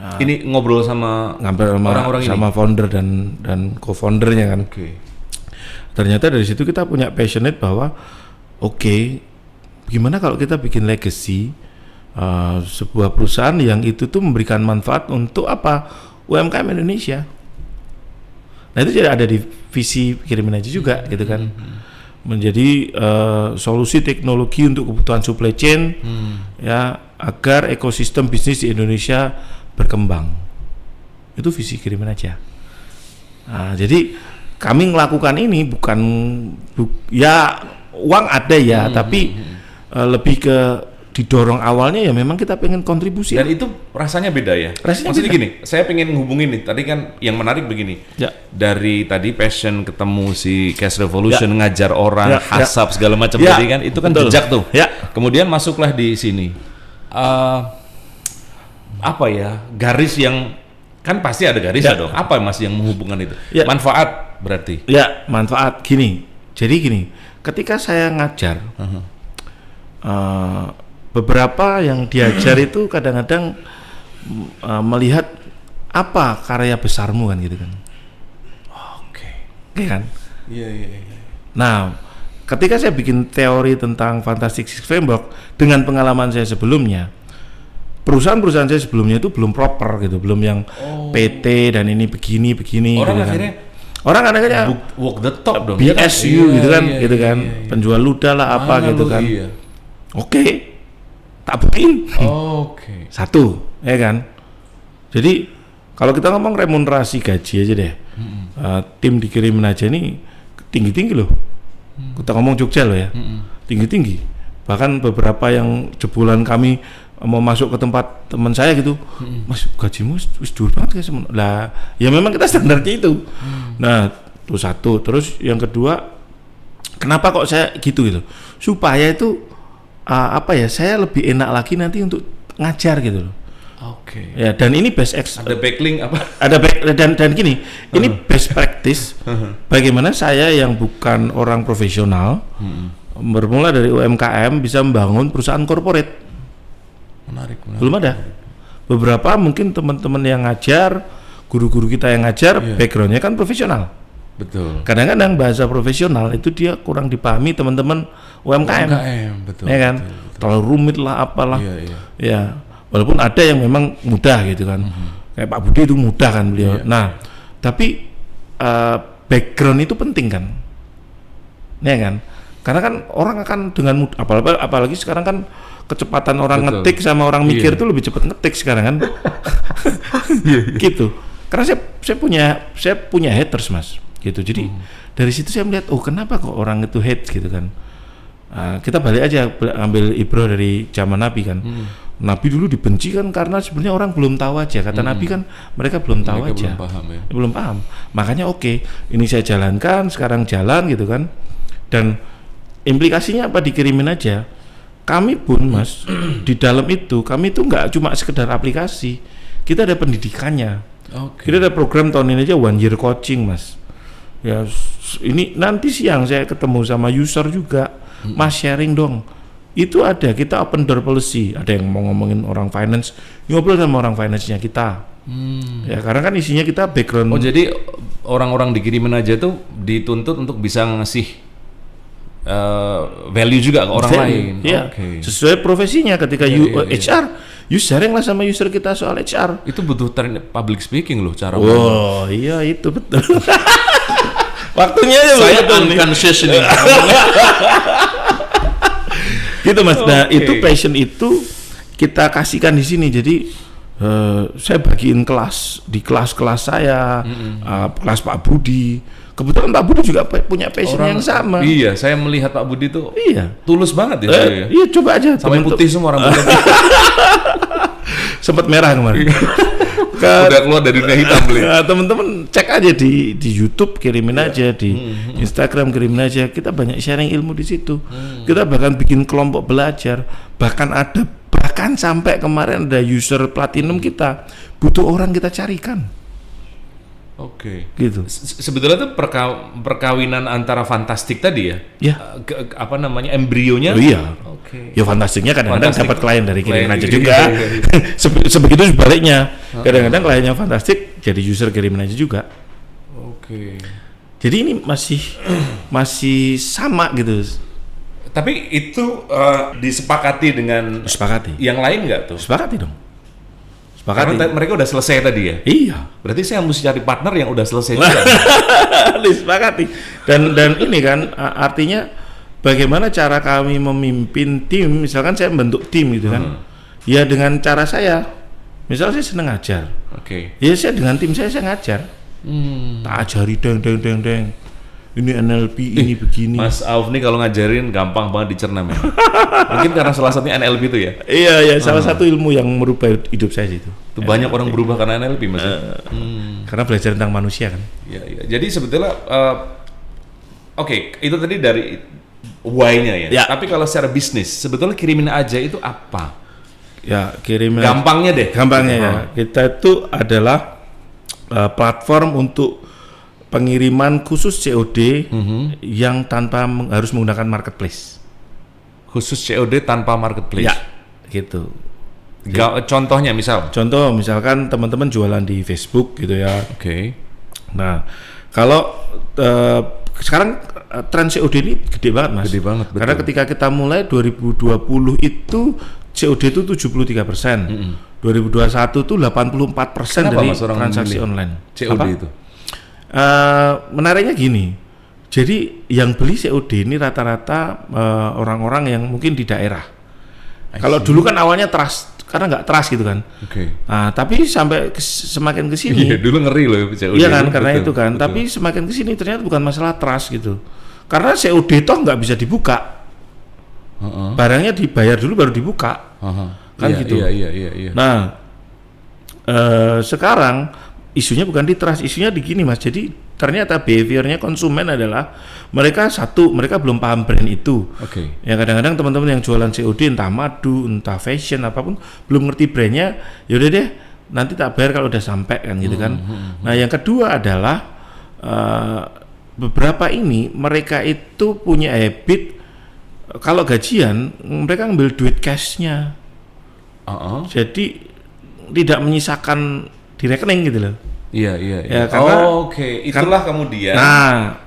Speaker 2: Nah, ini ngobrol sama orang-orang
Speaker 1: sama founder dan co-foundernya kan. Ternyata dari situ kita punya passionate bahwa gimana kalau kita bikin legacy sebuah perusahaan yang itu tuh memberikan manfaat untuk apa? UMKM Indonesia. Nah itu jadi ada di visi kirimin aja juga gitu kan. Menjadi solusi teknologi untuk kebutuhan supply chain ya agar ekosistem bisnis di Indonesia berkembang. Itu visi kirimin aja. Nah, jadi kami melakukan ini bukan ya uang ada ya, tapi lebih ke didorong awalnya ya memang kita pengen kontribusi.
Speaker 2: Dan itu rasanya beda ya.
Speaker 1: Rasanya
Speaker 2: Maksudnya
Speaker 1: beda.
Speaker 2: gini, saya pengen ngehubungin nih. Tadi kan yang menarik begini.
Speaker 1: Ya.
Speaker 2: Dari tadi passion ketemu si Cash Revolution ngajar orang,
Speaker 1: Ya.
Speaker 2: hasap segala macam
Speaker 1: Ya.
Speaker 2: tadi kan itu kan
Speaker 1: Betul.
Speaker 2: jejak tuh.
Speaker 1: Ya.
Speaker 2: Kemudian masuklah di sini. Apa ya? Garis yang kan pasti ada garisnya
Speaker 1: Ya.
Speaker 2: dong. Apa Mas yang menghubungkan itu?
Speaker 1: Ya.
Speaker 2: Manfaat berarti.
Speaker 1: Ya, manfaat gini. Jadi gini, ketika saya ngajar, beberapa yang diajar itu kadang-kadang melihat apa karya besarmu kan gitu kan.
Speaker 2: Oke.
Speaker 1: Iya kan?
Speaker 2: Iya.
Speaker 1: Nah, ketika saya bikin teori tentang Fantastic Six Framework dengan pengalaman saya sebelumnya, perusahaan-perusahaan saya sebelumnya itu belum proper gitu, belum yang PT dan ini begini
Speaker 2: Orang
Speaker 1: gitu
Speaker 2: akhirnya
Speaker 1: kan. Orang akhirnya
Speaker 2: walk the talk dong.
Speaker 1: BSU gitu kan, gitu kan,
Speaker 2: iya.
Speaker 1: penjual ludah lah apa
Speaker 2: Mana
Speaker 1: gitu
Speaker 2: lu?
Speaker 1: kan.
Speaker 2: Iya.
Speaker 1: Oke, tak buktiin.
Speaker 2: Oke.
Speaker 1: Satu, ya kan. Jadi kalau kita ngomong remunerasi gaji aja deh, tim dikirimin aja nih tinggi-tinggi loh. Kita ngomong Jogja loh ya, tinggi-tinggi. Bahkan beberapa yang jebolan kami mau masuk ke tempat teman saya gitu, Mas gajimu wis dhuwur banget guys. Lah, ya memang kita standarnya itu. Nah, itu satu. Terus yang kedua, kenapa kok saya gitu? Supaya itu saya lebih enak lagi nanti untuk ngajar gitu loh.
Speaker 2: Oke.
Speaker 1: Ya, dan ini
Speaker 2: Ada backlink apa?
Speaker 1: dan gini, ini best practice bagaimana saya yang bukan orang profesional bermula dari UMKM bisa membangun perusahaan corporate.
Speaker 2: Menarik.
Speaker 1: Belum ada. Beberapa mungkin teman-teman yang ngajar, guru-guru kita yang ngajar, backgroundnya kan profesional.
Speaker 2: Betul.
Speaker 1: Kadang-kadang bahasa profesional itu dia kurang dipahami teman-teman UMKM.
Speaker 2: Betul.
Speaker 1: Ya kan? Terlalu rumit lah apalah.
Speaker 2: Iya.
Speaker 1: Ya, walaupun ada yang memang mudah gitu kan. Kayak Pak Budi itu mudah kan beliau. Nah, tapi background itu penting kan. Ya kan? Karena kan orang akan dengan mudah, apalagi sekarang kan kecepatan orang ngetik sama orang mikir itu lebih cepat ngetik sekarang kan. Gitu. Karena saya punya haters Mas. Gitu. Jadi dari situ saya melihat kenapa kok orang itu hate gitu kan. Kita balik aja ambil ibrah dari zaman Nabi kan. Nabi dulu dibenci kan karena sebenarnya orang belum tahu aja. Kata Nabi kan mereka belum tahu aja.
Speaker 2: Belum paham ya.
Speaker 1: Belum paham. Makanya ini saya jalankan, sekarang jalan gitu kan. Dan implikasinya apa, dikirimin aja. Kami pun Mas di dalam itu kami itu nggak cuma sekedar aplikasi. Kita ada pendidikannya. Kita ada program tahun ini aja 1 year coaching Mas. Ya ini nanti siang saya ketemu sama user juga. Mas sharing dong. Itu ada, kita open door policy. Ada yang mau ngomongin orang finance, ngobrol sama orang finance-nya kita. Ya karena kan isinya kita background.
Speaker 2: Oh jadi orang-orang dikirimin aja tuh dituntut untuk bisa ngasih value juga ke orang lain.
Speaker 1: Ya, sesuai profesinya. Ketika HR, you sharing lah sama user kita soal HR.
Speaker 2: Itu butuh public speaking loh cara.
Speaker 1: Oh iya itu betul. Waktunya aja
Speaker 2: saya
Speaker 1: betul nih.
Speaker 2: unconscious nih.
Speaker 1: Gitu Mas. Nah itu passion itu kita kasihkan di sini. Jadi saya bagiin kelas di kelas-kelas saya, kelas Pak Budi. Kebetulan Pak Budi juga punya passion yang sama.
Speaker 2: Iya, saya melihat Pak Budi tuh tulus banget ya.
Speaker 1: Iya coba aja.
Speaker 2: Sampai putih semua rambutnya.
Speaker 1: Sempat merah kemarin.
Speaker 2: Udah keluar dari dunia hitam beli.
Speaker 1: Teman-teman cek aja di YouTube, kirimin aja di Instagram, kirimin aja. Kita banyak sharing ilmu di situ. Kita bahkan bikin kelompok belajar. Bahkan sampai kemarin ada user platinum kita butuh orang kita carikan.
Speaker 2: Oke.
Speaker 1: Gitu.
Speaker 2: Sebetulnya tuh perkawinan antara fantastik tadi ya.
Speaker 1: Ya.
Speaker 2: Embrionya.
Speaker 1: Oh iya.
Speaker 2: Oke.
Speaker 1: Ya fantastiknya kadang-kadang dapat klien dari kirimin aja juga.
Speaker 2: Iya.
Speaker 1: Sebegitu sebaliknya. Kadang-kadang kliennya fantastik jadi user kirimin aja juga.
Speaker 2: Oke.
Speaker 1: Jadi ini masih sama gitu.
Speaker 2: Tapi itu disepakati dengan yang lain nggak tuh?
Speaker 1: Sepakati dong.
Speaker 2: Karena mereka udah selesai tadi ya?
Speaker 1: Iya.
Speaker 2: Berarti saya mesti cari partner yang udah selesai juga.
Speaker 1: Disepakati. Dan ini kan artinya bagaimana cara kami memimpin tim. Misalkan saya membentuk tim gitu kan. Ya dengan cara saya. Misalnya saya senang ngajar. Ya saya dengan tim saya ngajar. Tak ajari deng. ini NLP, ini begini.
Speaker 2: Mas Auf nih kalau ngajarin gampang banget dicerna men. Mungkin karena salah satunya NLP itu ya.
Speaker 1: Iya, salah satu ilmu yang merubah hidup saya itu.
Speaker 2: Itu banyak orang berubah karena NLP Mas.
Speaker 1: Karena belajar tentang manusia kan.
Speaker 2: Iya. Jadi sebetulnya oke, itu tadi dari why-nya ya.
Speaker 1: Ya.
Speaker 2: Tapi kalau secara bisnis, sebetulnya kirimin aja itu apa?
Speaker 1: Ya, kirim
Speaker 2: Gampangnya deh.
Speaker 1: Gampangnya ya. Kita itu adalah platform untuk pengiriman khusus COD yang tanpa harus menggunakan marketplace.
Speaker 2: Khusus COD tanpa marketplace.
Speaker 1: Ya, gitu.
Speaker 2: Contohnya misal.
Speaker 1: Contoh misalkan teman-teman jualan di Facebook gitu ya.
Speaker 2: Oke.
Speaker 1: Nah, kalau sekarang tren COD ini gede banget Mas.
Speaker 2: Gede banget, betul.
Speaker 1: Karena ketika kita mulai 2020 itu COD itu 73%. 2021 itu 84% dari transaksi online.
Speaker 2: COD itu.
Speaker 1: Menariknya gini. Jadi yang beli COD ini rata-rata orang-orang yang mungkin di daerah. Kalau dulu kan awalnya trust, karena nggak trust gitu kan.
Speaker 2: Oke.
Speaker 1: Nah, tapi sampai semakin ke sini.
Speaker 2: Iya, dulu ngeri loh COD.
Speaker 1: Iya kan, karena
Speaker 2: betul,
Speaker 1: itu kan.
Speaker 2: betul.
Speaker 1: Tapi semakin ke sini ternyata bukan masalah trust gitu. Karena COD toh nggak bisa dibuka. Barangnya dibayar dulu baru dibuka. Kan
Speaker 2: iya,
Speaker 1: gitu.
Speaker 2: Iya.
Speaker 1: Nah, sekarang isunya bukan di trust, isunya di gini Mas. Jadi ternyata behaviornya konsumen adalah mereka belum paham brand itu.
Speaker 2: Oke.
Speaker 1: Ya kadang-kadang teman-teman yang jualan COD entah madu, entah fashion apapun belum ngerti brandnya, yaudah deh nanti tak bayar kalau udah sampai kan gitu kan. Nah yang kedua adalah beberapa ini mereka itu punya habit kalau gajian mereka ngambil duit cashnya. Jadi tidak menyisakan di rekening gitu loh.
Speaker 2: Iya.
Speaker 1: Ya, karena,
Speaker 2: Oke. Itulah kemudian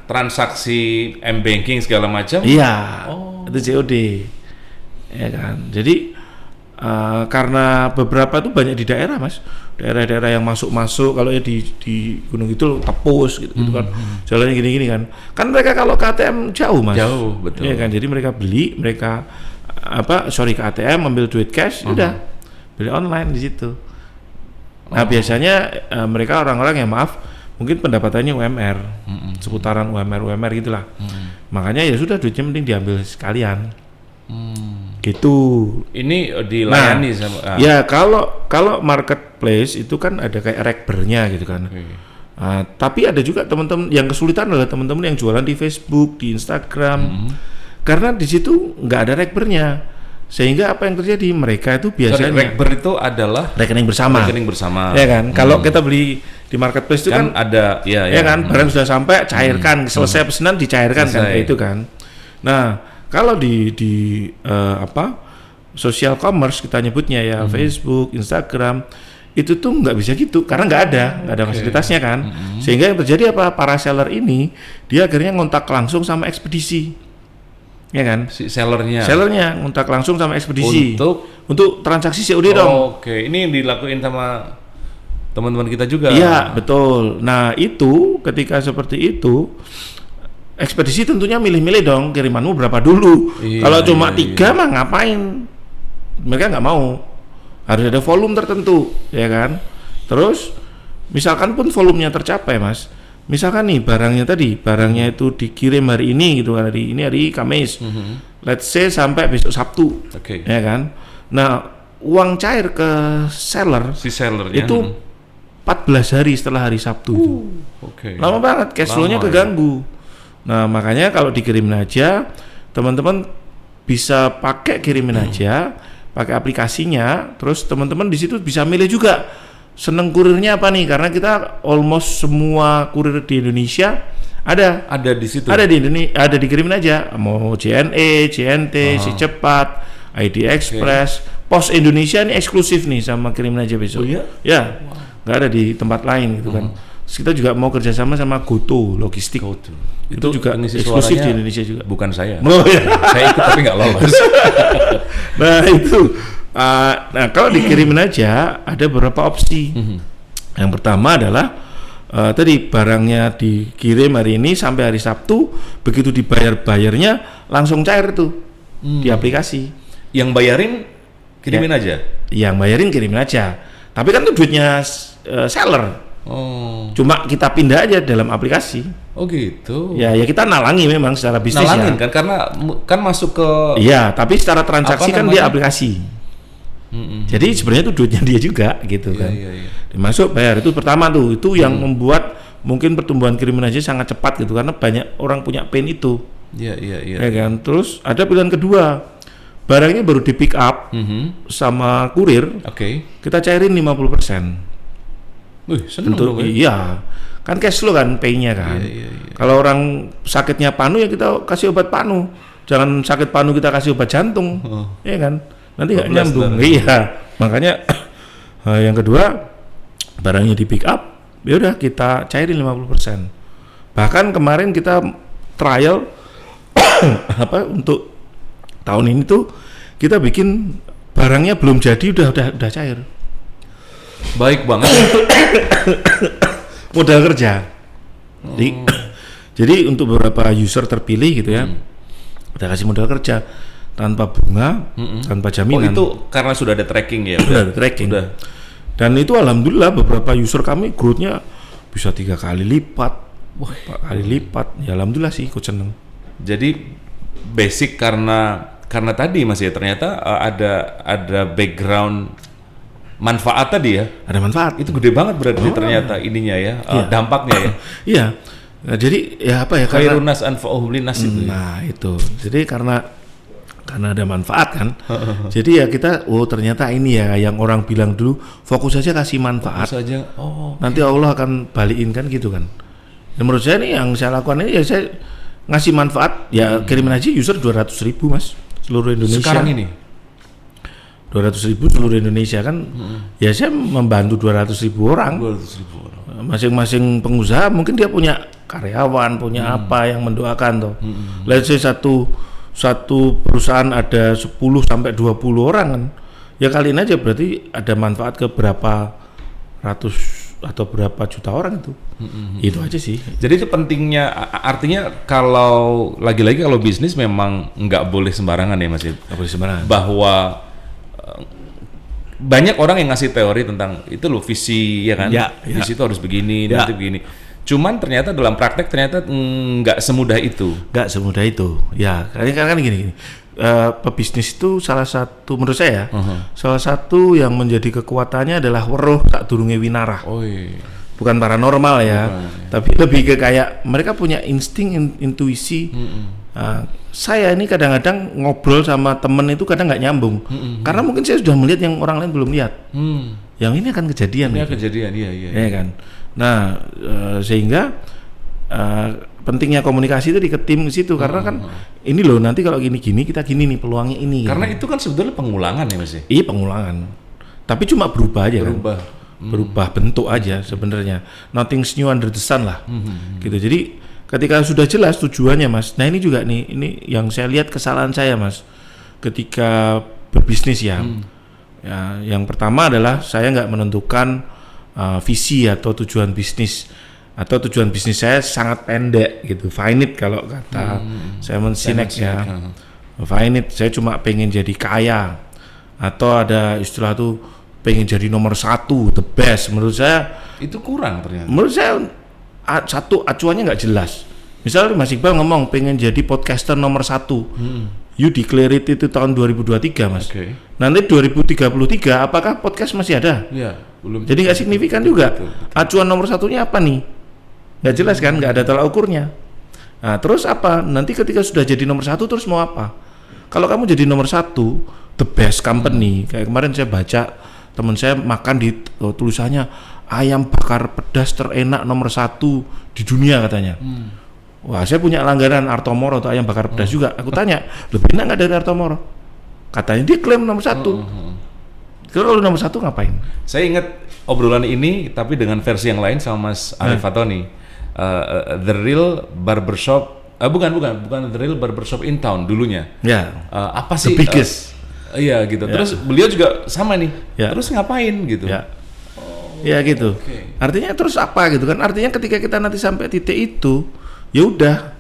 Speaker 2: transaksi m-banking segala macam.
Speaker 1: Iya. Itu COD. Ya kan. Jadi karena beberapa itu banyak di daerah Mas. Daerah-daerah yang masuk kalau ya di gunung itu tepus gitu kan. Jalannya gini-gini kan. Kan mereka kalau ke ATM jauh Mas.
Speaker 2: Jauh, betul.
Speaker 1: Iya kan. Jadi mereka beli, ke ATM ambil duit cash, udah beli online di situ. Nah biasanya mereka orang-orang yang mungkin pendapatannya UMR, seputaran UMR gitulah. Makanya ya sudah duitnya mending diambil sekalian. Gitu.
Speaker 2: Ini dilayani sama.
Speaker 1: Ya kalau marketplace itu kan ada kayak rekbernya gitu kan. Tapi ada juga teman-teman yang kesulitan adalah teman-teman yang jualan di Facebook, di Instagram, karena di situ nggak ada rekbernya. Sehingga apa yang terjadi? Mereka itu biasanya
Speaker 2: rekber itu adalah
Speaker 1: rekening bersama.
Speaker 2: Ya
Speaker 1: kan? Kalau kita beli di marketplace itu kan
Speaker 2: ada ya
Speaker 1: kan barang sudah sampai cairkan, selesai pesanan dicairkan kan kayak itu kan. Nah, kalau di social commerce kita nyebutnya ya Facebook, Instagram itu tuh nggak bisa gitu karena nggak ada fasilitasnya kan. Sehingga yang terjadi apa? Para seller ini dia akhirnya ngontak langsung sama ekspedisi. Ya kan?
Speaker 2: Si sellernya
Speaker 1: ngontak langsung sama ekspedisi untuk transaksi COD dong.
Speaker 2: Oke, ini yang dilakuin sama teman-teman kita juga.
Speaker 1: Iya, betul. Nah, itu ketika seperti itu ekspedisi tentunya milih-milih dong kirimanmu berapa dulu. Kalau cuma 3 mah ngapain? Mereka nggak mau. Harus ada volume tertentu, ya kan? Terus misalkan pun volumenya tercapai, Mas. Misalkan nih barangnya itu dikirim hari ini gitu kan, hari Kamis, let's say sampai besok Sabtu, ya kan. Nah uang cair ke si sellernya itu 14 hari setelah hari Sabtu itu. Lama banget, cash flow-nya keganggu. Nah makanya kalau dikirimin aja, teman-teman bisa pakai kirimin aja, pakai aplikasinya, terus teman-teman di situ bisa milih juga. Seneng kurirnya apa nih? Karena kita almost semua kurir di Indonesia ada
Speaker 2: di situ.
Speaker 1: Ada dikirimin aja. Mau JNE, JNT, Si Cepat, ID Express, Pos Indonesia ini eksklusif nih sama kirimin aja besok. Ya, nggak ada di tempat lain gitu kan. Terus kita juga mau kerjasama sama Goto Logistik. Itu juga eksklusif di Indonesia juga.
Speaker 2: Bukan saya. Saya ikut tapi nggak lolos.
Speaker 1: Nah itu. Nah kalau dikirimin aja ada beberapa opsi. Yang pertama adalah tadi barangnya dikirim hari ini sampai hari Sabtu, begitu bayarnya langsung cair tuh di aplikasi.
Speaker 2: Yang bayarin kirimin aja.
Speaker 1: Yang bayarin kirimin aja. Tapi kan itu duitnya seller. Cuma kita pindah aja dalam aplikasi.
Speaker 2: Oh gitu.
Speaker 1: Ya kita nalangi memang secara bisnis
Speaker 2: Nalangin
Speaker 1: ya.
Speaker 2: kan karena kan masuk ke
Speaker 1: Iya, tapi secara transaksi
Speaker 2: Apa
Speaker 1: kan dia aplikasi. Jadi sebenarnya itu duitnya dia juga gitu kan.
Speaker 2: Iya.
Speaker 1: Masuk bayar itu pertama tuh, itu yang membuat mungkin pertumbuhan kriminalisasi sangat cepat gitu karena banyak orang punya pain itu.
Speaker 2: Iya.
Speaker 1: Ya kan. Terus ada pilihan kedua. Barangnya baru di pick up sama kurir,
Speaker 2: Oke.
Speaker 1: kita cairin 50%.
Speaker 2: Wih, seneng
Speaker 1: Untuk
Speaker 2: dong ya.
Speaker 1: iya. Kan cash flow kan pay-nya kan.
Speaker 2: Iya.
Speaker 1: Kalau orang sakitnya panu ya kita kasih obat panu. Jangan sakit panu kita kasih obat jantung. Iya kan? Nanti nggak
Speaker 2: 12
Speaker 1: nyambung.
Speaker 2: benar.
Speaker 1: Iya. Makanya yang kedua barangnya di pick up, ya udah kita cairin 50%. Bahkan kemarin kita trial untuk tahun ini tuh kita bikin barangnya belum jadi udah cair.
Speaker 2: Baik banget.
Speaker 1: Modal kerja. Jadi untuk beberapa user terpilih gitu ya, kita kasih modal kerja tanpa bunga, tanpa
Speaker 2: Oh
Speaker 1: jaminan.
Speaker 2: itu karena sudah ada tracking ya.
Speaker 1: Udah ada tracking.
Speaker 2: Udah.
Speaker 1: Dan itu alhamdulillah beberapa user kami growth-nya bisa 3 kali lipat, 4 kali lipat. Ya alhamdulillah sih, ikut seneng.
Speaker 2: Jadi basic karena tadi Mas ya ternyata ada background manfaat tadi ya.
Speaker 1: Ada manfaat.
Speaker 2: Itu gede banget berarti ternyata ininya ya, dampaknya ya.
Speaker 1: Iya. Nah, jadi ya apa ya?
Speaker 2: Khairun nas anfa'uhum linnas itu. Ya.
Speaker 1: Nah itu. Jadi karena ada manfaat kan. Jadi ya kita, ternyata ini ya yang orang bilang dulu, fokus aja kasih manfaat.
Speaker 2: Saja. Oh.
Speaker 1: Nanti Allah akan balikin kan gitu kan. Dan menurut saya nih yang saya lakukan ini ya saya ngasih manfaat, ya kirimin aja user 200.000 Mas, seluruh Indonesia.
Speaker 2: Sekarang ini
Speaker 1: 200.000 seluruh Indonesia kan. Ya saya membantu 200.000 orang.
Speaker 2: 200.000 orang.
Speaker 1: Masing-masing pengusaha mungkin dia punya karyawan, punya apa yang mendoakan toh. Let's say satu perusahaan ada 10 sampai 20 orang kan. Ya kaliin aja berarti ada manfaat ke berapa ratus atau berapa juta orang itu. Itu aja sih.
Speaker 2: Jadi itu pentingnya, artinya kalau lagi-lagi kalau bisnis memang nggak boleh sembarangan ya Mas.
Speaker 1: Nggak boleh sembarangan.
Speaker 2: Bahwa banyak orang yang ngasih teori tentang itu loh visi ya kan. Visi itu harus begini, nanti begini. Cuman ternyata dalam praktek ternyata nggak semudah itu.
Speaker 1: Nggak semudah itu. Ya, karena gini. Pebisnis itu salah satu menurut saya salah satu yang menjadi kekuatannya adalah weruh sak durunge winarah.
Speaker 2: Oh iya.
Speaker 1: Bukan paranormal ya, tapi lebih ke kayak mereka punya insting, intuisi. Saya ini kadang-kadang ngobrol sama temen itu kadang nggak nyambung, karena mungkin saya sudah melihat yang orang lain belum lihat. Yang ini akan kejadian.
Speaker 2: Ini kejadian, iya.
Speaker 1: Ya kan. Nah, sehingga pentingnya komunikasi itu di tim di situ, karena kan ini loh nanti kalau gini-gini kita gini nih peluangnya ini.
Speaker 2: Karena itu kan sebetulnya pengulangan ya Mas.
Speaker 1: Iya pengulangan, tapi cuma berubah aja kan. Berubah bentuk aja sebenarnya. Nothing's new under the sun lah. Gitu. Jadi ketika sudah jelas tujuannya Mas. Nah ini juga nih, ini yang saya lihat kesalahan saya Mas. Ketika berbisnis ya. Ya yang pertama adalah saya nggak menentukan visi atau tujuan bisnis. Atau tujuan bisnis saya sangat pendek gitu. Finite kalau kata Simon Sinek ya. Finite, saya cuma pengen jadi kaya. Atau ada istilah tuh pengen jadi nomor 1, the best. Menurut saya
Speaker 2: itu kurang ternyata.
Speaker 1: Menurut saya satu acuannya nggak jelas. Misalnya Mas Iqbal ngomong pengen jadi podcaster nomor 1, you declare itu tahun 2023 Mas. Nanti 2033 apakah podcast masih ada?
Speaker 2: Ya, belum.
Speaker 1: Jadi nggak signifikan juga. Acuan nomor 1-nya apa nih? Nggak jelas kan, nggak ada tolak ukurnya. Nah terus apa? Nanti ketika sudah jadi nomor 1 terus mau apa? Kalau kamu jadi nomor 1, the best company, kayak kemarin saya baca teman saya makan di tulisannya ayam bakar pedas terenak nomor 1 di dunia katanya. Wah saya punya langganan Artomoro atau ayam bakar pedas juga. Aku tanya lebih enak nggak dari Artomoro? Katanya dia klaim nomor 1. Kalau nomor 1 ngapain?
Speaker 2: Saya ingat obrolan ini tapi dengan versi yang lain sama Mas Arif Fatoni. The Real Barbershop, bukan The Real Barbershop in Town dulunya.
Speaker 1: Ya.
Speaker 2: Apa sih?
Speaker 1: The biggest.
Speaker 2: Iya gitu. Terus beliau juga sama nih. Terus ngapain gitu?
Speaker 1: Ya gitu. Artinya terus apa gitu kan? Artinya ketika kita nanti sampai titik itu, ya udah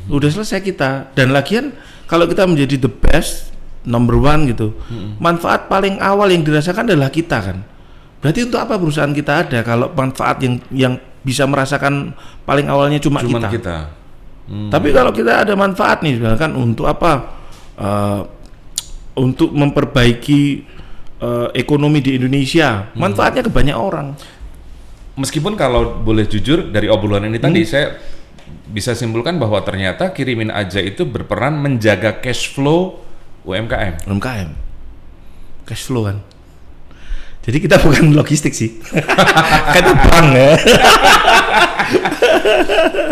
Speaker 1: selesai kita. Dan lagian kalau kita menjadi the best, number 1 gitu, manfaat paling awal yang dirasakan adalah kita kan. Berarti untuk apa perusahaan kita ada kalau manfaat yang bisa merasakan paling awalnya cuma
Speaker 2: Cuman
Speaker 1: kita.
Speaker 2: kita.
Speaker 1: Tapi kalau kita ada manfaat nih, misalkan untuk apa? Untuk memperbaiki ekonomi di Indonesia, manfaatnya ke banyak orang.
Speaker 2: Meskipun kalau boleh jujur dari obrolan ini tadi saya bisa simpulkan bahwa ternyata Kirimin Aja itu berperan menjaga cash flow UMKM.
Speaker 1: UMKM, cash flow kan. Jadi kita bukan logistik sih, kita bank ya.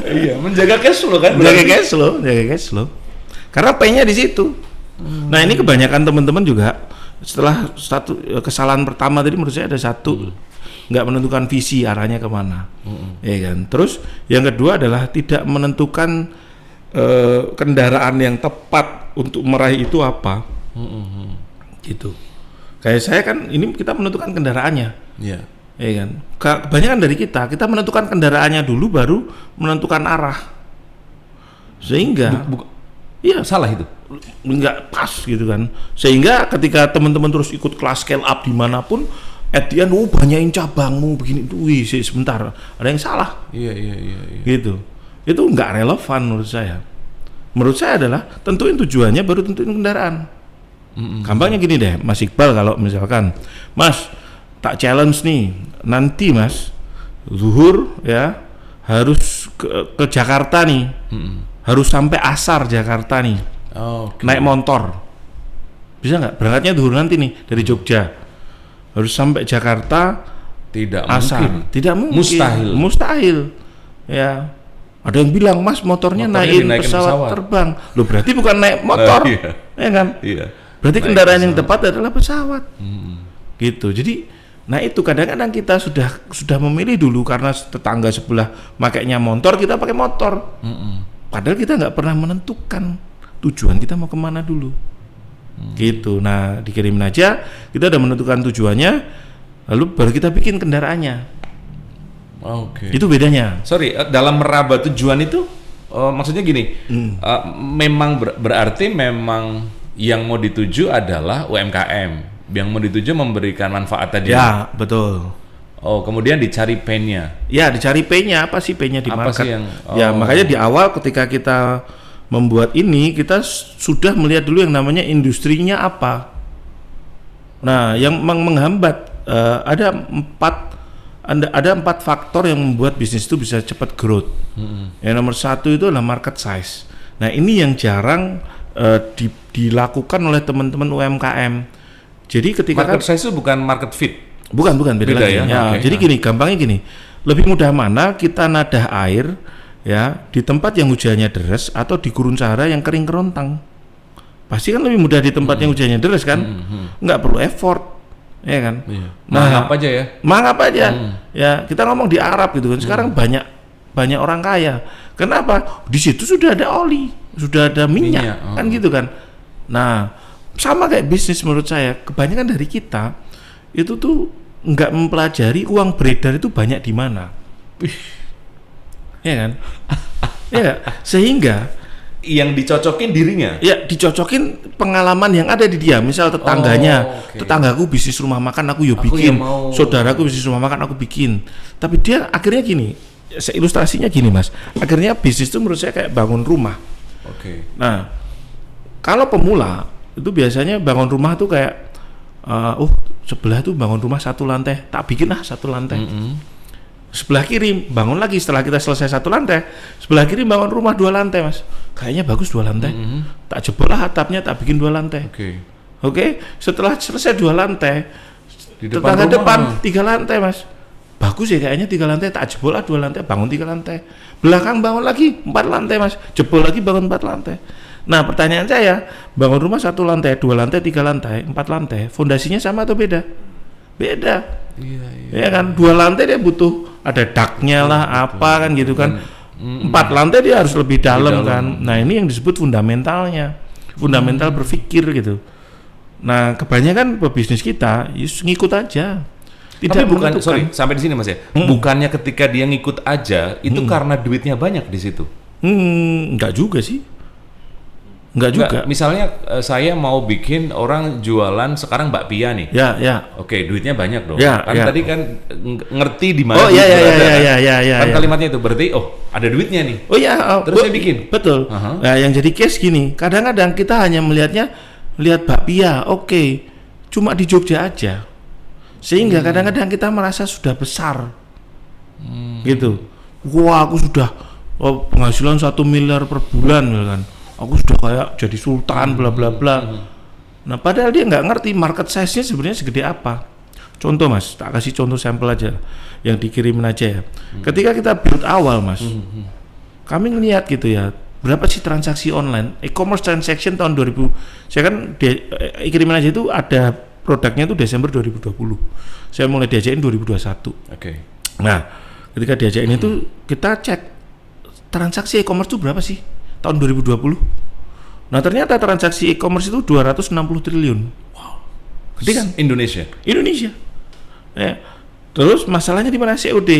Speaker 2: Iya, menjaga cash flow kan.
Speaker 1: Jaga cash flow. Karena pay-nya di situ. Nah ini kebanyakan teman-teman juga setelah satu kesalahan pertama tadi menurut saya ada satu nggak menentukan visi arahnya kemana, ya kan. Terus yang kedua adalah tidak menentukan kendaraan yang tepat untuk meraih itu apa, gitu. Kayak saya kan ini kita menentukan kendaraannya.
Speaker 2: Iya.
Speaker 1: Ya kan. Kebanyakan dari kita menentukan kendaraannya dulu baru menentukan arah. Sehingga iya
Speaker 2: Salah itu.
Speaker 1: nggak pas gitu kan. Sehingga ketika teman-teman terus ikut kelas scale up dimanapun, at the end, banyakin cabangmu begini tuh, wih sebentar ada yang salah.
Speaker 2: Iya.
Speaker 1: Gitu. Itu nggak relevan menurut saya. Menurut saya adalah tentuin tujuannya baru tentuin kendaraan. Gampangnya gini deh, Mas Iqbal, kalau misalkan Mas tak challenge nih, nanti Mas zuhur ya harus ke Jakarta nih, harus sampai asar Jakarta nih, naik motor, bisa nggak? Berangkatnya zuhur nanti nih dari Jogja, harus sampai Jakarta
Speaker 2: Tidak
Speaker 1: asar,
Speaker 2: mungkin.
Speaker 1: tidak mungkin, mustahil, ya. Ada yang bilang, Mas motornya naikin pesawat terbang, lo berarti bukan naik motor, ya kan?
Speaker 2: Iya.
Speaker 1: Berarti kendaraan yang tepat adalah pesawat, gitu. Jadi, nah itu kadang-kadang kita sudah memilih dulu karena tetangga sebelah makainya motor, kita pakai motor. Padahal kita nggak pernah menentukan tujuan kita mau kemana dulu, gitu. Nah dikirimin aja, kita udah menentukan tujuannya, lalu baru kita bikin kendaraannya.
Speaker 2: Oke.
Speaker 1: Itu bedanya.
Speaker 2: Sorry, dalam meraba tujuan itu, maksudnya gini, memang berarti memang yang mau dituju adalah UMKM, yang mau dituju memberikan manfaat tadi.
Speaker 1: Ya, betul.
Speaker 2: Oh, kemudian dicari pain-nya.
Speaker 1: Ya, dicari pain-nya, apa sih pain-nya di
Speaker 2: Apa
Speaker 1: market?
Speaker 2: sih yang,
Speaker 1: Ya, makanya di awal ketika kita membuat ini, kita sudah melihat dulu yang namanya industrinya apa. Nah, yang menghambat ada empat faktor yang membuat bisnis itu bisa cepat growth. Yang nomor satu itu adalah market size. Nah, ini yang jarang dilakukan oleh teman-teman UMKM. Jadi ketika
Speaker 2: market size itu bukan market fit.
Speaker 1: Bukan beda lagi.
Speaker 2: Ya.
Speaker 1: Okay. Jadi gini, gampangnya gini. Lebih mudah mana kita nadah air ya di tempat yang hujannya deras atau di gurun Sahara yang kering kerontang? Pasti kan lebih mudah di tempat yang hujannya deras kan? Nggak perlu effort, ya kan?
Speaker 2: Iya.
Speaker 1: Nah,
Speaker 2: Mangap aja.
Speaker 1: Ya, kita ngomong di Arab gitu kan. Sekarang banyak orang kaya. Kenapa? Di situ sudah ada oli, sudah ada minyak. Kan gitu kan. Nah, sama kayak bisnis menurut saya, kebanyakan dari kita itu tuh nggak mempelajari uang beredar itu banyak di mana. Ya kan? Ya, sehingga
Speaker 2: yang dicocokin dirinya.
Speaker 1: Ya, dicocokin pengalaman yang ada di dia. Misal tetangganya, tetanggaku bisnis rumah makan, aku bikin. Saudaraku bisnis rumah makan, aku bikin. Tapi dia akhirnya gini, ilustrasinya gini Mas. Akhirnya bisnis itu menurut saya kayak bangun rumah. Nah, kalau pemula itu biasanya bangun rumah tuh kayak sebelah tuh bangun rumah satu lantai, tak bikin satu lantai. Sebelah kiri bangun lagi setelah kita selesai satu lantai, sebelah kiri bangun rumah 2 lantai Mas, kayaknya bagus 2 lantai, tak jebol lah atapnya, tak bikin 2 lantai. Oke, setelah selesai 2 lantai, di tetangga depan 3 lantai Mas, bagus ya kayaknya 3 lantai, tak jebol lah 2 lantai, bangun 3 lantai, belakang bangun lagi 4 lantai Mas, jebol lagi bangun 4 lantai. Nah pertanyaan saya, bangun rumah 1 lantai, 2 lantai, 3 lantai, 4 lantai, fondasinya sama atau beda? Beda. Ya kan, 2 lantai dia butuh ada daknya lah, apa kan gitu kan. 4 lantai dia harus lebih dalam kan. Nah ini yang disebut fundamentalnya, fundamental berpikir gitu. Nah kebanyakan pebisnis kita ngikut aja.
Speaker 2: Tapi bukan, sampai di sini Mas ya. Bukannya ketika dia ngikut aja itu karena duitnya banyak di situ.
Speaker 1: Enggak juga sih. Enggak juga.
Speaker 2: Misalnya saya mau bikin orang jualan sekarang bakpia nih.
Speaker 1: Ya.
Speaker 2: Oke, duitnya banyak dong.
Speaker 1: Ya,
Speaker 2: kan
Speaker 1: ya.
Speaker 2: tadi kan ngerti di mana
Speaker 1: Oh
Speaker 2: duit
Speaker 1: iya
Speaker 2: berada. Kan
Speaker 1: ya.
Speaker 2: kalimatnya itu berarti ada duitnya nih.
Speaker 1: Oh iya,
Speaker 2: Terus saya bikin.
Speaker 1: Betul. Nah, yang jadi case gini, kadang-kadang kita hanya lihat bakpia, oke. Cuma di Jogja aja. Sehingga kadang-kadang kita merasa sudah besar. Gitu. Wah, aku sudah penghasilan 1 miliar per bulan kan. Aku sudah kayak jadi sultan bla bla bla. Nah, padahal dia nggak ngerti market size-nya sebenarnya segede apa. Contoh Mas, tak kasih contoh sampel aja yang dikirimin aja ya. Ketika kita build awal Mas, kami ngeliat gitu ya, berapa sih transaksi online, e-commerce transaction tahun 2000. Saya kan kirimin aja itu ada produknya itu Desember 2020. Saya mulai diajakin 2021.
Speaker 2: Oke.
Speaker 1: Nah, ketika diajakin itu kita cek transaksi e-commerce itu berapa sih tahun 2020. Nah, ternyata transaksi e-commerce itu 260 triliun. Wow. Gede kan?
Speaker 2: Indonesia.
Speaker 1: Ya. Terus masalahnya di mana? COD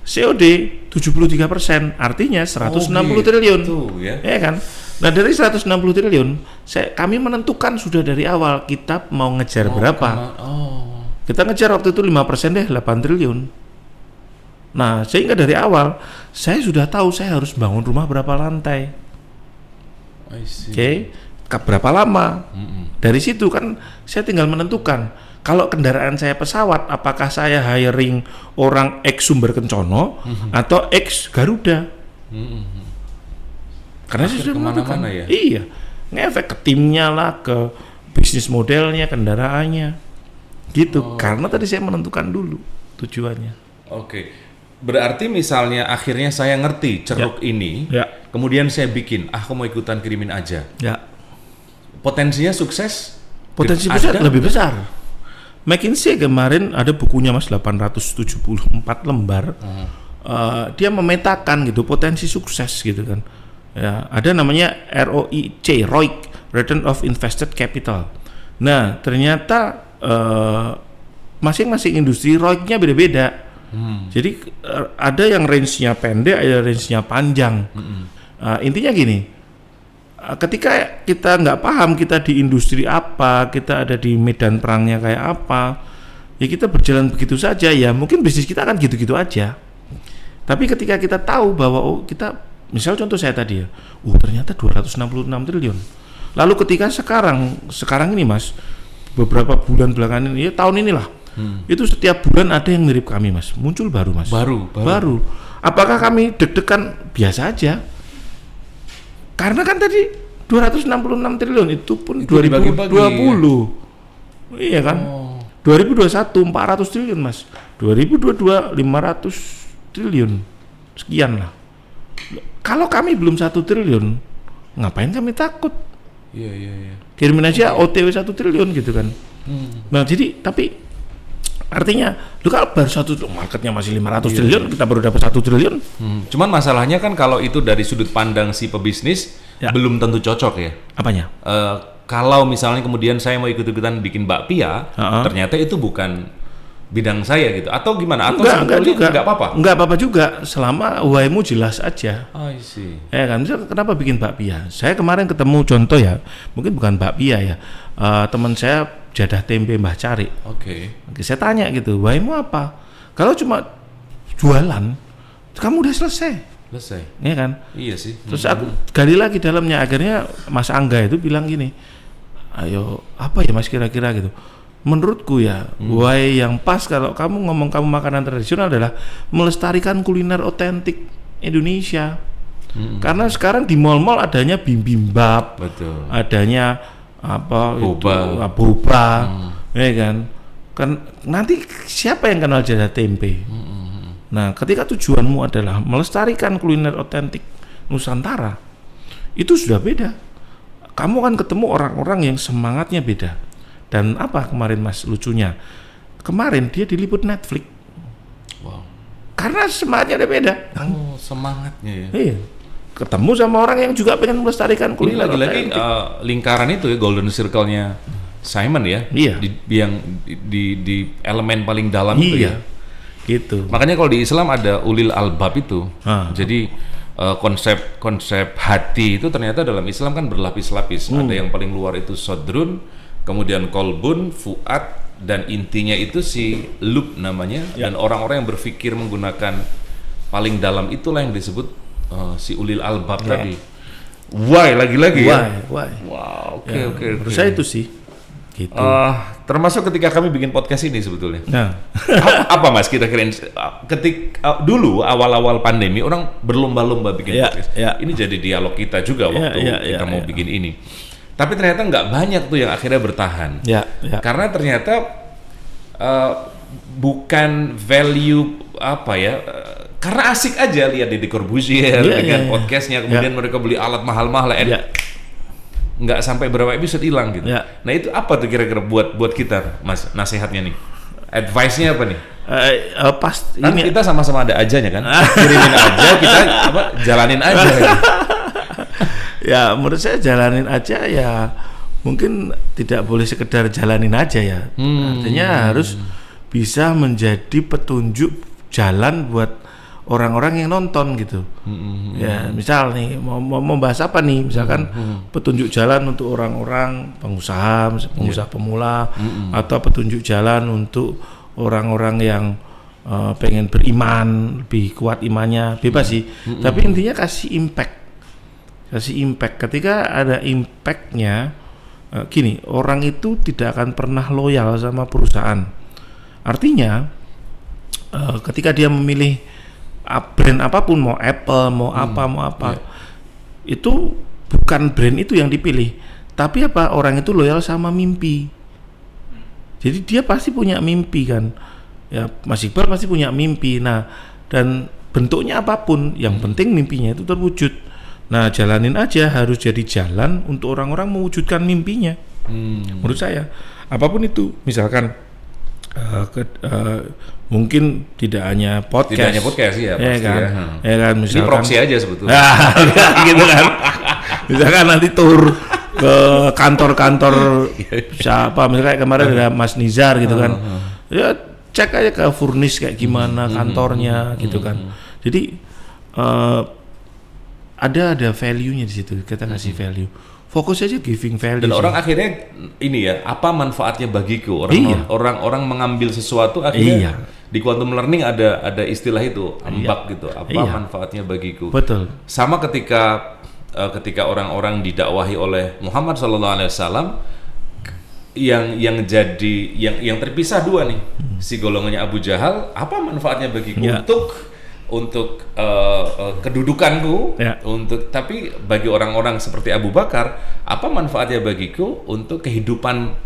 Speaker 1: 73%, artinya 160 triliun. Ya kan? Nah, dari 160 triliun, kami menentukan sudah dari awal kita mau ngejar berapa. Kita ngejar waktu itu 5% deh, 8 triliun. Nah, sehingga dari awal saya sudah tahu saya harus bangun rumah berapa lantai. Oke, berapa lama? Dari situ kan saya tinggal menentukan. Kalau kendaraan saya pesawat, apakah saya hiring orang X Sumber Kencono atau X Garuda? Karena saya sudah menentukan. Ya? Iya, ngefek ke timnya lah, ke bisnis modelnya, kendaraannya, gitu. Karena tadi saya menentukan dulu tujuannya.
Speaker 2: Oke. Berarti misalnya akhirnya saya ngerti ceruk ini, kemudian saya bikin, aku mau ikutan kirimin aja.
Speaker 1: Ya.
Speaker 2: Potensinya sukses?
Speaker 1: Potensi besar lebih besar. McKinsey kemarin ada bukunya Mas 874 lembar. Dia memetakan gitu potensi sukses gitu kan. Ya, ada namanya ROIC, Return of Invested Capital. Nah, ternyata masing-masing industri ROIC-nya beda-beda. Jadi ada yang range-nya pendek, ada range-nya panjang. Intinya gini, ketika kita nggak paham kita di industri apa, kita ada di medan perangnya kayak apa, ya kita berjalan begitu saja, ya mungkin bisnis kita akan gitu-gitu aja. Tapi ketika kita tahu bahwa kita, misal contoh saya tadi ya, ternyata 266 triliun. Lalu ketika sekarang ini Mas, beberapa bulan belakangan ini, ya tahun inilah, itu setiap bulan ada yang mirip kami Mas, muncul baru Mas. Baru. Apakah kami deg-degan? Biasa aja. Karena kan tadi 266 triliun itu pun itu 2020. Iya kan? 2021 400 triliun Mas. 2022 500 triliun. Sekian lah. Kalau kami belum 1 triliun, ngapain kami takut?
Speaker 2: Iya.
Speaker 1: Kirimin aja OTW 1 triliun gitu kan. Nah, jadi tapi artinya, kalau baru marketnya masih 500 triliun, kita baru dapat 1 triliun.
Speaker 2: Cuman masalahnya kan kalau itu dari sudut pandang si pebisnis, belum tentu cocok ya.
Speaker 1: Apanya?
Speaker 2: Kalau misalnya kemudian saya mau ikut-ikutan bikin bakpia, ternyata itu bukan bidang saya gitu. Atau gimana? Atau enggak apa-apa? Enggak
Speaker 1: apa-apa juga, selama why-mu jelas aja.
Speaker 2: I see.
Speaker 1: Ya kan, kenapa bikin bakpia? Saya kemarin ketemu contoh ya, mungkin bukan bakpia ya, teman saya jadah tempe Mbah Cari. Oke. Saya tanya gitu, why-mu apa? Kalau cuma jualan, kamu udah selesai. Iya kan?
Speaker 2: Iya sih.
Speaker 1: Terus aku gali lagi dalamnya, akhirnya Mas Angga itu bilang gini, ayo apa ya Mas kira-kira gitu. Menurutku ya, why yang pas kalau kamu ngomong kamu makanan tradisional adalah melestarikan kuliner otentik Indonesia. Karena sekarang di mall-mall adanya bibimbap, adanya boba, ya kan nanti siapa yang kenal jadah tempe? Nah, ketika tujuanmu adalah melestarikan kuliner otentik Nusantara, itu sudah beda. Kamu akan ketemu orang-orang yang semangatnya beda. Dan apa kemarin Mas lucunya? Kemarin dia diliput Netflix. Wow. Karena semangatnya udah beda.
Speaker 2: Semangatnya ya.
Speaker 1: Iya. Ketemu sama orang yang juga pengen melestarikan kuliner.
Speaker 2: Ini lagi-lagi lingkaran itu ya, golden circle-nya Simon ya.
Speaker 1: Iya.
Speaker 2: Di elemen paling dalam itu ya.
Speaker 1: Gitu.
Speaker 2: Makanya kalau di Islam ada ulil albab itu. Jadi konsep hati itu ternyata dalam Islam kan berlapis-lapis. Ada yang paling luar itu sodrun, kemudian kolbun, fuad, dan intinya itu si lub namanya. Dan orang-orang yang berpikir menggunakan paling dalam itulah yang disebut si ulil albab tadi. Why lagi-lagi ya?
Speaker 1: Why?
Speaker 2: Wow, oke.
Speaker 1: Menurut saya itu sih. Gitu.
Speaker 2: Termasuk ketika kami bikin podcast ini sebetulnya.
Speaker 1: Nah,
Speaker 2: apa Mas kira-kira dulu awal-awal pandemi orang berlomba-lomba bikin podcast. Ini jadi dialog kita juga waktu kita mau bikin ini. Tapi ternyata nggak banyak tuh yang akhirnya bertahan. Karena ternyata bukan value karena asik aja lihat Deddy Corbuzier dengan podcastnya, kemudian mereka beli alat mahal-mahal nggak sampai berapa episode hilang gitu. Nah itu apa tuh kira-kira buat kita Mas nasihatnya nih, advice-nya apa nih? Kan kita sama-sama ada ajanya kan, kirimin aja kita jalanin aja. Gitu.
Speaker 1: Ya menurut saya jalanin aja ya, mungkin tidak boleh sekedar jalanin aja ya. Artinya harus bisa menjadi petunjuk jalan buat orang-orang yang nonton gitu. Ya misal nih mau bahas apa nih, misalkan petunjuk jalan untuk orang-orang pengusaha pemula, atau petunjuk jalan untuk orang-orang yang pengen beriman, lebih kuat imannya, bebas sih. Tapi intinya kasih impact. Ketika ada impactnya, gini, orang itu tidak akan pernah loyal sama perusahaan. Artinya ketika dia memilih brand apapun, mau Apple, mau apa, itu bukan brand itu yang dipilih, tapi orang itu loyal sama mimpi. Jadi dia pasti punya mimpi kan, ya Mas Iqbal pasti punya mimpi. Nah, dan bentuknya apapun, yang penting mimpinya itu terwujud. Nah, jalanin aja, harus jadi jalan untuk orang-orang mewujudkan mimpinya. Menurut saya, apapun itu, misalkan mungkin tidak hanya podcast
Speaker 2: ya pasti
Speaker 1: kan? Ya kan, misalkan
Speaker 2: ini proxy aja sebetulnya.
Speaker 1: Gitu kan. Misalkan nanti tur ke kantor-kantor siapa, misalnya kemarin ada Mas Nizar gitu kan. Ya cek aja ke Furnis kayak gimana kantornya gitu kan. Jadi ada value-nya di situ, kita kasih value. Fokus aja giving value.
Speaker 2: Dan orang akhirnya ini ya, apa manfaatnya bagiku? Orang mengambil sesuatu akhirnya di quantum learning ada istilah itu, ambak gitu. Apa manfaatnya bagiku?
Speaker 1: Betul.
Speaker 2: Sama ketika orang-orang didakwahi oleh Muhammad SAW, yang terpisah dua nih, si golongannya Abu Jahal, apa manfaatnya bagiku untuk kedudukanku, tapi bagi orang-orang seperti Abu Bakar, apa manfaatnya bagiku untuk kehidupan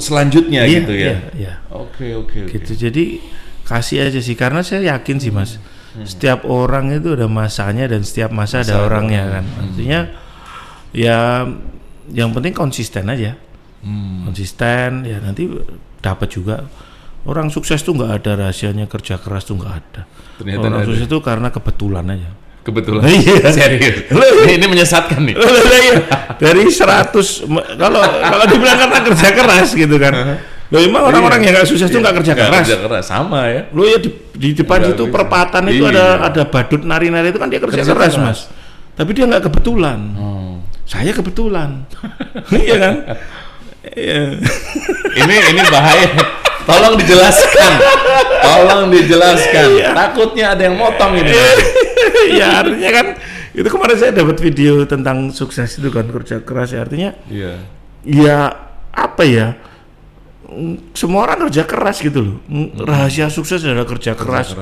Speaker 2: selanjutnya gitu ya. Oke.
Speaker 1: Gitu. Jadi kasih aja sih, karena saya yakin sih Mas, setiap orang itu ada masanya dan setiap masa ada orangnya kan. Artinya ya yang penting konsisten aja. Konsisten ya, nanti dapat juga. Orang sukses tuh nggak ada rahasianya, kerja keras tuh nggak ada.
Speaker 2: Ternyata
Speaker 1: orang sukses itu karena kebetulan aja.
Speaker 2: Kebetulan. Serius. Ini menyesatkan nih.
Speaker 1: Dari 100 kalau dibilang karena kerja keras gitu kan. Loh emang orang-orang yang nggak sukses tuh nggak kerja keras.
Speaker 2: Kerja keras sama ya.
Speaker 1: Lo ya di depan situ perempatan itu ada badut nari-nari itu kan dia kerja keras Mas. Tapi dia nggak kebetulan. Saya kebetulan. Iya kan? Ini bahaya.
Speaker 2: Tolong dijelaskan. Takutnya ada yang motong ini.
Speaker 1: Ya artinya kan itu kemarin saya dapat video tentang sukses itu kan, kerja keras ya, artinya. Ya apa ya? Semua orang kerja keras gitu loh. Rahasia sukses adalah kerja keras.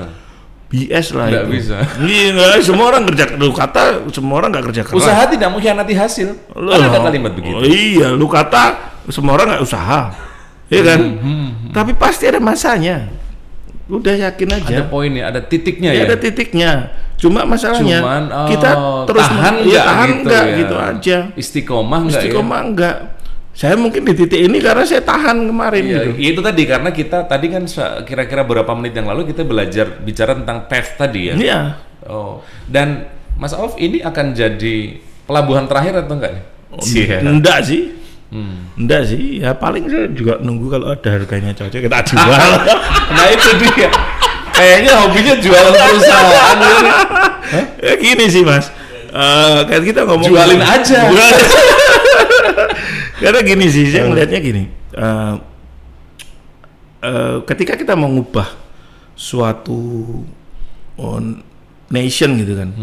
Speaker 1: BS lah
Speaker 2: nggak
Speaker 1: itu.
Speaker 2: Bisa.
Speaker 1: Iya, semua orang kerja, lu kata semua orang nggak kerja keras.
Speaker 2: Usaha tidak mengkhianati hasil. Ada kalimat begitu.
Speaker 1: Iya, lu kata semua orang nggak usaha. Iya kan? Tapi pasti ada masanya. Udah yakin aja.
Speaker 2: Ada poinnya, ada titiknya ya.
Speaker 1: Ada titiknya. Cuma masalahnya kita terus tahan gitu aja.
Speaker 2: Istiqomah
Speaker 1: enggak. Saya mungkin di titik ini karena saya tahan kemarin gitu.
Speaker 2: Itu tadi karena kita tadi kan kira-kira beberapa menit yang lalu kita belajar bicara tentang path tadi ya.
Speaker 1: Iya.
Speaker 2: Dan Mas Auf ini akan jadi pelabuhan terakhir atau enggak nih?
Speaker 1: Enggak sih. Enggak sih, ya paling saya juga nunggu kalau ada harganya cocok kita jual.
Speaker 2: Nah itu dia. Kayaknya hobinya jualan perusahaan.
Speaker 1: Ya gini sih Mas, kan kita ngomong
Speaker 2: Jualin aja.
Speaker 1: Karena gini sih, saya melihatnya gini, ketika kita mengubah suatu nation gitu kan,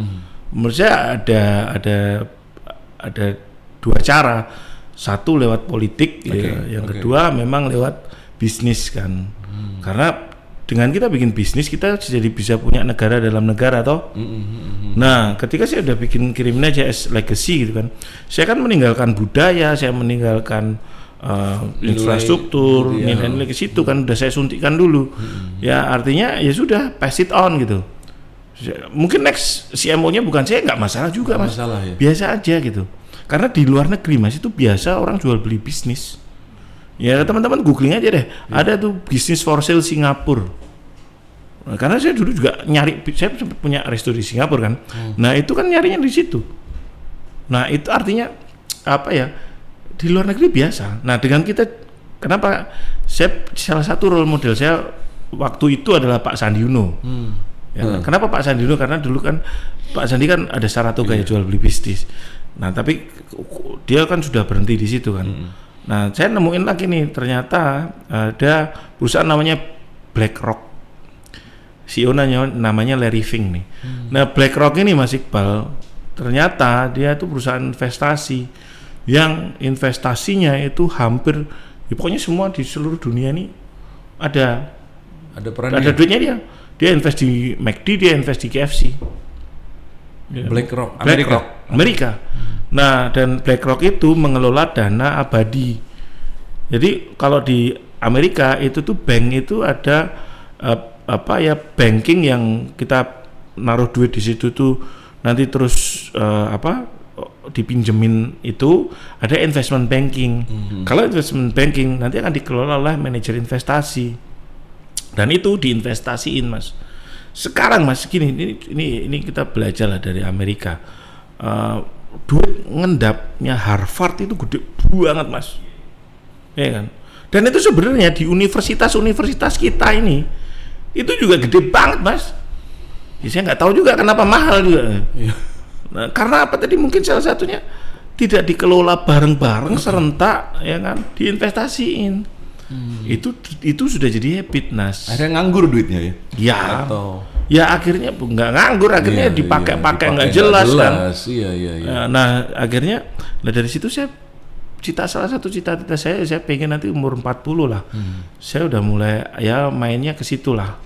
Speaker 1: menurut saya ada dua cara, satu lewat politik, yang kedua memang lewat bisnis kan, karena dengan kita bikin bisnis kita jadi bisa punya negara dalam negara toh. Nah, ketika saya udah bikin Krimina aja as legacy gitu kan, saya kan meninggalkan budaya, saya meninggalkan infrastruktur, nilai-nilai ke situ kan udah saya suntikkan dulu. Ya artinya ya sudah pass it on gitu. Mungkin next CMO-nya bukan saya, nggak masalah juga Mas.
Speaker 2: Masalah, ya.
Speaker 1: Biasa aja gitu. Karena di luar negeri Mas itu biasa orang jual beli bisnis. Ya teman-teman googling aja deh. Ada tuh bisnis for sale Singapura. Nah, karena saya dulu juga nyari, saya sempat punya resto di Singapura kan. Nah itu kan nyarinya di situ. Nah itu artinya apa ya? Di luar negeri biasa. Nah dengan kita, kenapa saya salah satu role model saya waktu itu adalah Pak Sandi Uno. Kenapa Pak Sandi Uno? Karena dulu kan Pak Sandi kan ada Saratoga ya jual beli bisnis. Nah tapi dia kan sudah berhenti di situ kan. Nah saya nemuin lagi nih, ternyata ada perusahaan namanya BlackRock. CEO namanya Larry Fink nih. Nah BlackRock ini Mas Iqbal, ternyata dia itu perusahaan investasi yang investasinya itu hampir, ya pokoknya semua di seluruh dunia ini ada duitnya dia. Dia invest di McD, dia invest di KFC.
Speaker 2: BlackRock,
Speaker 1: Amerika. Nah, dan BlackRock itu mengelola dana abadi. Jadi kalau di Amerika itu tuh bank itu ada banking yang kita naruh duit di situ tuh nanti terus dipinjemin, itu ada investment banking. Kalau investment banking nanti akan dikelola oleh manajer investasi. Dan itu diinvestasiin Mas. Sekarang Mas gini, ini kita belajar lah dari Amerika. Duit ngendapnya Harvard itu gede banget Mas, ya kan? Dan itu sebenarnya di universitas kita ini itu juga gede banget Mas. Ya, saya nggak tahu juga kenapa mahal juga. Nah, karena apa tadi, mungkin salah satunya tidak dikelola bareng-bareng serentak, ya kan? Diinvestasiin. Itu sudah jadi habit Nas.
Speaker 2: Akhirnya nganggur duitnya ya?
Speaker 1: Ya.
Speaker 2: Atau
Speaker 1: ya akhirnya nggak nganggur, akhirnya dipakai nggak jelas kan.
Speaker 2: Iya.
Speaker 1: Nah akhirnya dari situ saya salah satu cita-cita saya pengen nanti umur 40 lah, saya udah mulai ya mainnya ke situ lah.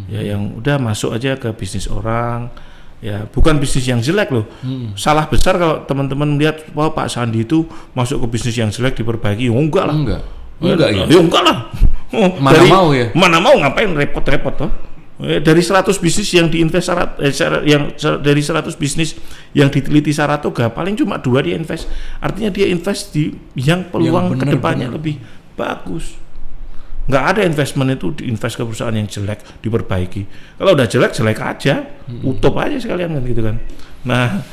Speaker 1: Ya yang udah masuk aja ke bisnis orang, ya bukan bisnis yang jelek loh. Salah besar kalau teman-teman melihat wah Pak Sandi itu masuk ke bisnis yang jelek diperbaiki. Enggak lah. Enggak lah. Mana mau ngapain repot-repot toh. Dari 100 bisnis yang diinvest dari 100 bisnis yang diteliti Saratoga paling cuma 2 dia invest. Artinya dia invest di yang peluang kedepannya lebih bagus. Nggak ada investment itu diinvest ke perusahaan yang jelek diperbaiki. Kalau udah jelek aja, utup aja sekalian kan gitu kan. Nah,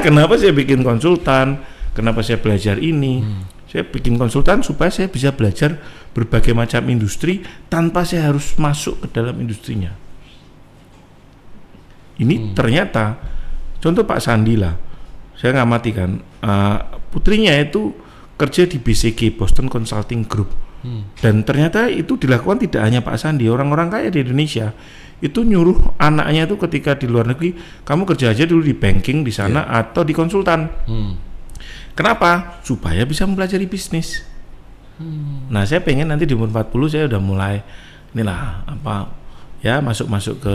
Speaker 1: kenapa saya bikin konsultan? Kenapa saya belajar ini? Saya bikin konsultan supaya saya bisa belajar berbagai macam industri tanpa saya harus masuk ke dalam industrinya. Ini ternyata, contoh Pak Sandi lah, saya ngamati kan, putrinya itu kerja di BCG, Boston Consulting Group. Dan ternyata itu dilakukan tidak hanya Pak Sandi, orang-orang kaya di Indonesia itu nyuruh anaknya itu ketika di luar negeri, kamu kerja aja dulu di banking di sana atau di konsultan. Kenapa? Supaya bisa mempelajari bisnis. Nah, saya pengen nanti di umur 40 saya udah mulai masuk ke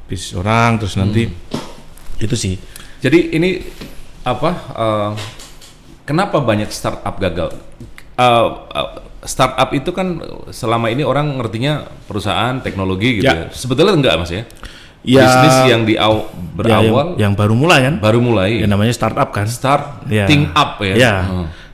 Speaker 1: bisnis orang, terus nanti itu sih.
Speaker 2: Jadi ini kenapa banyak startup gagal? Startup itu kan selama ini orang ngertinya perusahaan teknologi gitu ya. Sebetulnya enggak Mas ya? Bisnis yang berawal
Speaker 1: yang baru mulai kan?
Speaker 2: Baru mulai.
Speaker 1: Yang namanya startup kan?
Speaker 2: Starting up ya.
Speaker 1: Ya.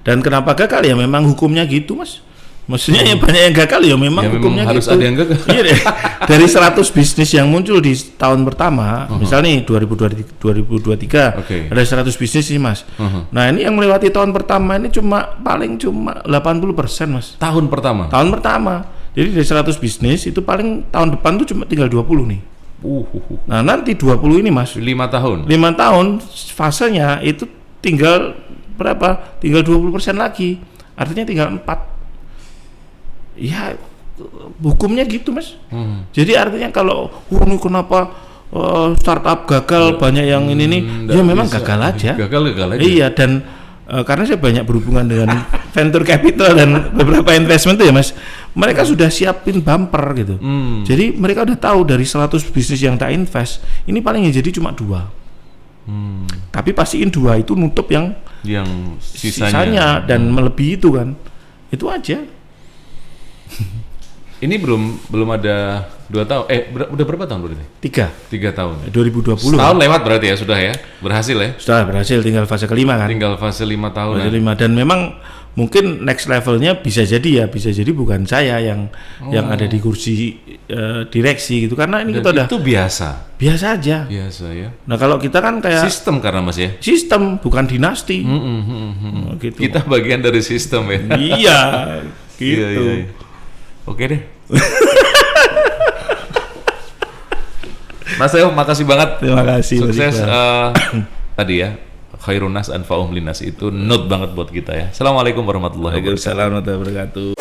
Speaker 1: Dan kenapa gagal ya memang hukumnya gitu Mas. Maksudnya yang banyak yang gagal ya memang hukumnya
Speaker 2: harus
Speaker 1: gitu.
Speaker 2: Ada yang gagal.
Speaker 1: Iya deh. Dari 100 bisnis yang muncul di tahun pertama, misalnya nih 2023 ada 100 bisnis sih Mas. Nah ini yang melewati tahun pertama ini paling cuma 80% Mas.
Speaker 2: Tahun pertama.
Speaker 1: Jadi dari 100 bisnis itu paling tahun depan tuh cuma tinggal 20 nih. Nah nanti 20 ini Mas
Speaker 2: 5 tahun.
Speaker 1: 5 tahun fasenya itu tinggal berapa? Tinggal 20% lagi. Artinya tinggal 4. Ya hukumnya gitu Mas. Jadi artinya kalau ini kenapa startup gagal banyak yang ini nih, ya memang
Speaker 2: bisa.
Speaker 1: gagal aja.
Speaker 2: Gagal aja.
Speaker 1: Iya dan karena saya banyak berhubungan dengan venture capital dan beberapa investment tuh ya Mas, mereka sudah siapin bumper gitu. Jadi mereka udah tahu dari 100 bisnis yang tak invest, ini paling yang jadi cuma 2. Tapi pastiin 2 itu nutup yang sisanya dan melebihi itu kan. Itu aja.
Speaker 2: Ini belum ada 2 tahun. Udah berapa tahun berarti? 3 tahun.
Speaker 1: 2020.
Speaker 2: Setahun lewat berarti ya sudah ya, berhasil ya.
Speaker 1: Sudah berhasil, tinggal fase kelima kan.
Speaker 2: Tinggal fase 5 tahun.
Speaker 1: Fase 5 dan memang mungkin next levelnya bisa jadi bukan saya yang ada di kursi direksi gitu karena ini
Speaker 2: Dan
Speaker 1: kita udah
Speaker 2: itu biasa
Speaker 1: aja.
Speaker 2: Biasa ya.
Speaker 1: Nah kalau kita kan kayak
Speaker 2: Sistem karena Mas ya.
Speaker 1: sistem bukan dinasti. Gitu.
Speaker 2: Kita bagian dari sistem ya.
Speaker 1: Iya, gitu.
Speaker 2: Iya. Oke deh. Mas Teo, makasih banget.
Speaker 1: Terima kasih.
Speaker 2: Sukses tadi ya. Khairun nas anfa'uhum linnas itu note banget buat kita ya. Assalamualaikum warahmatullahi wabarakatuh.
Speaker 1: Waalaikumsalam warahmatullahi wabarakatuh.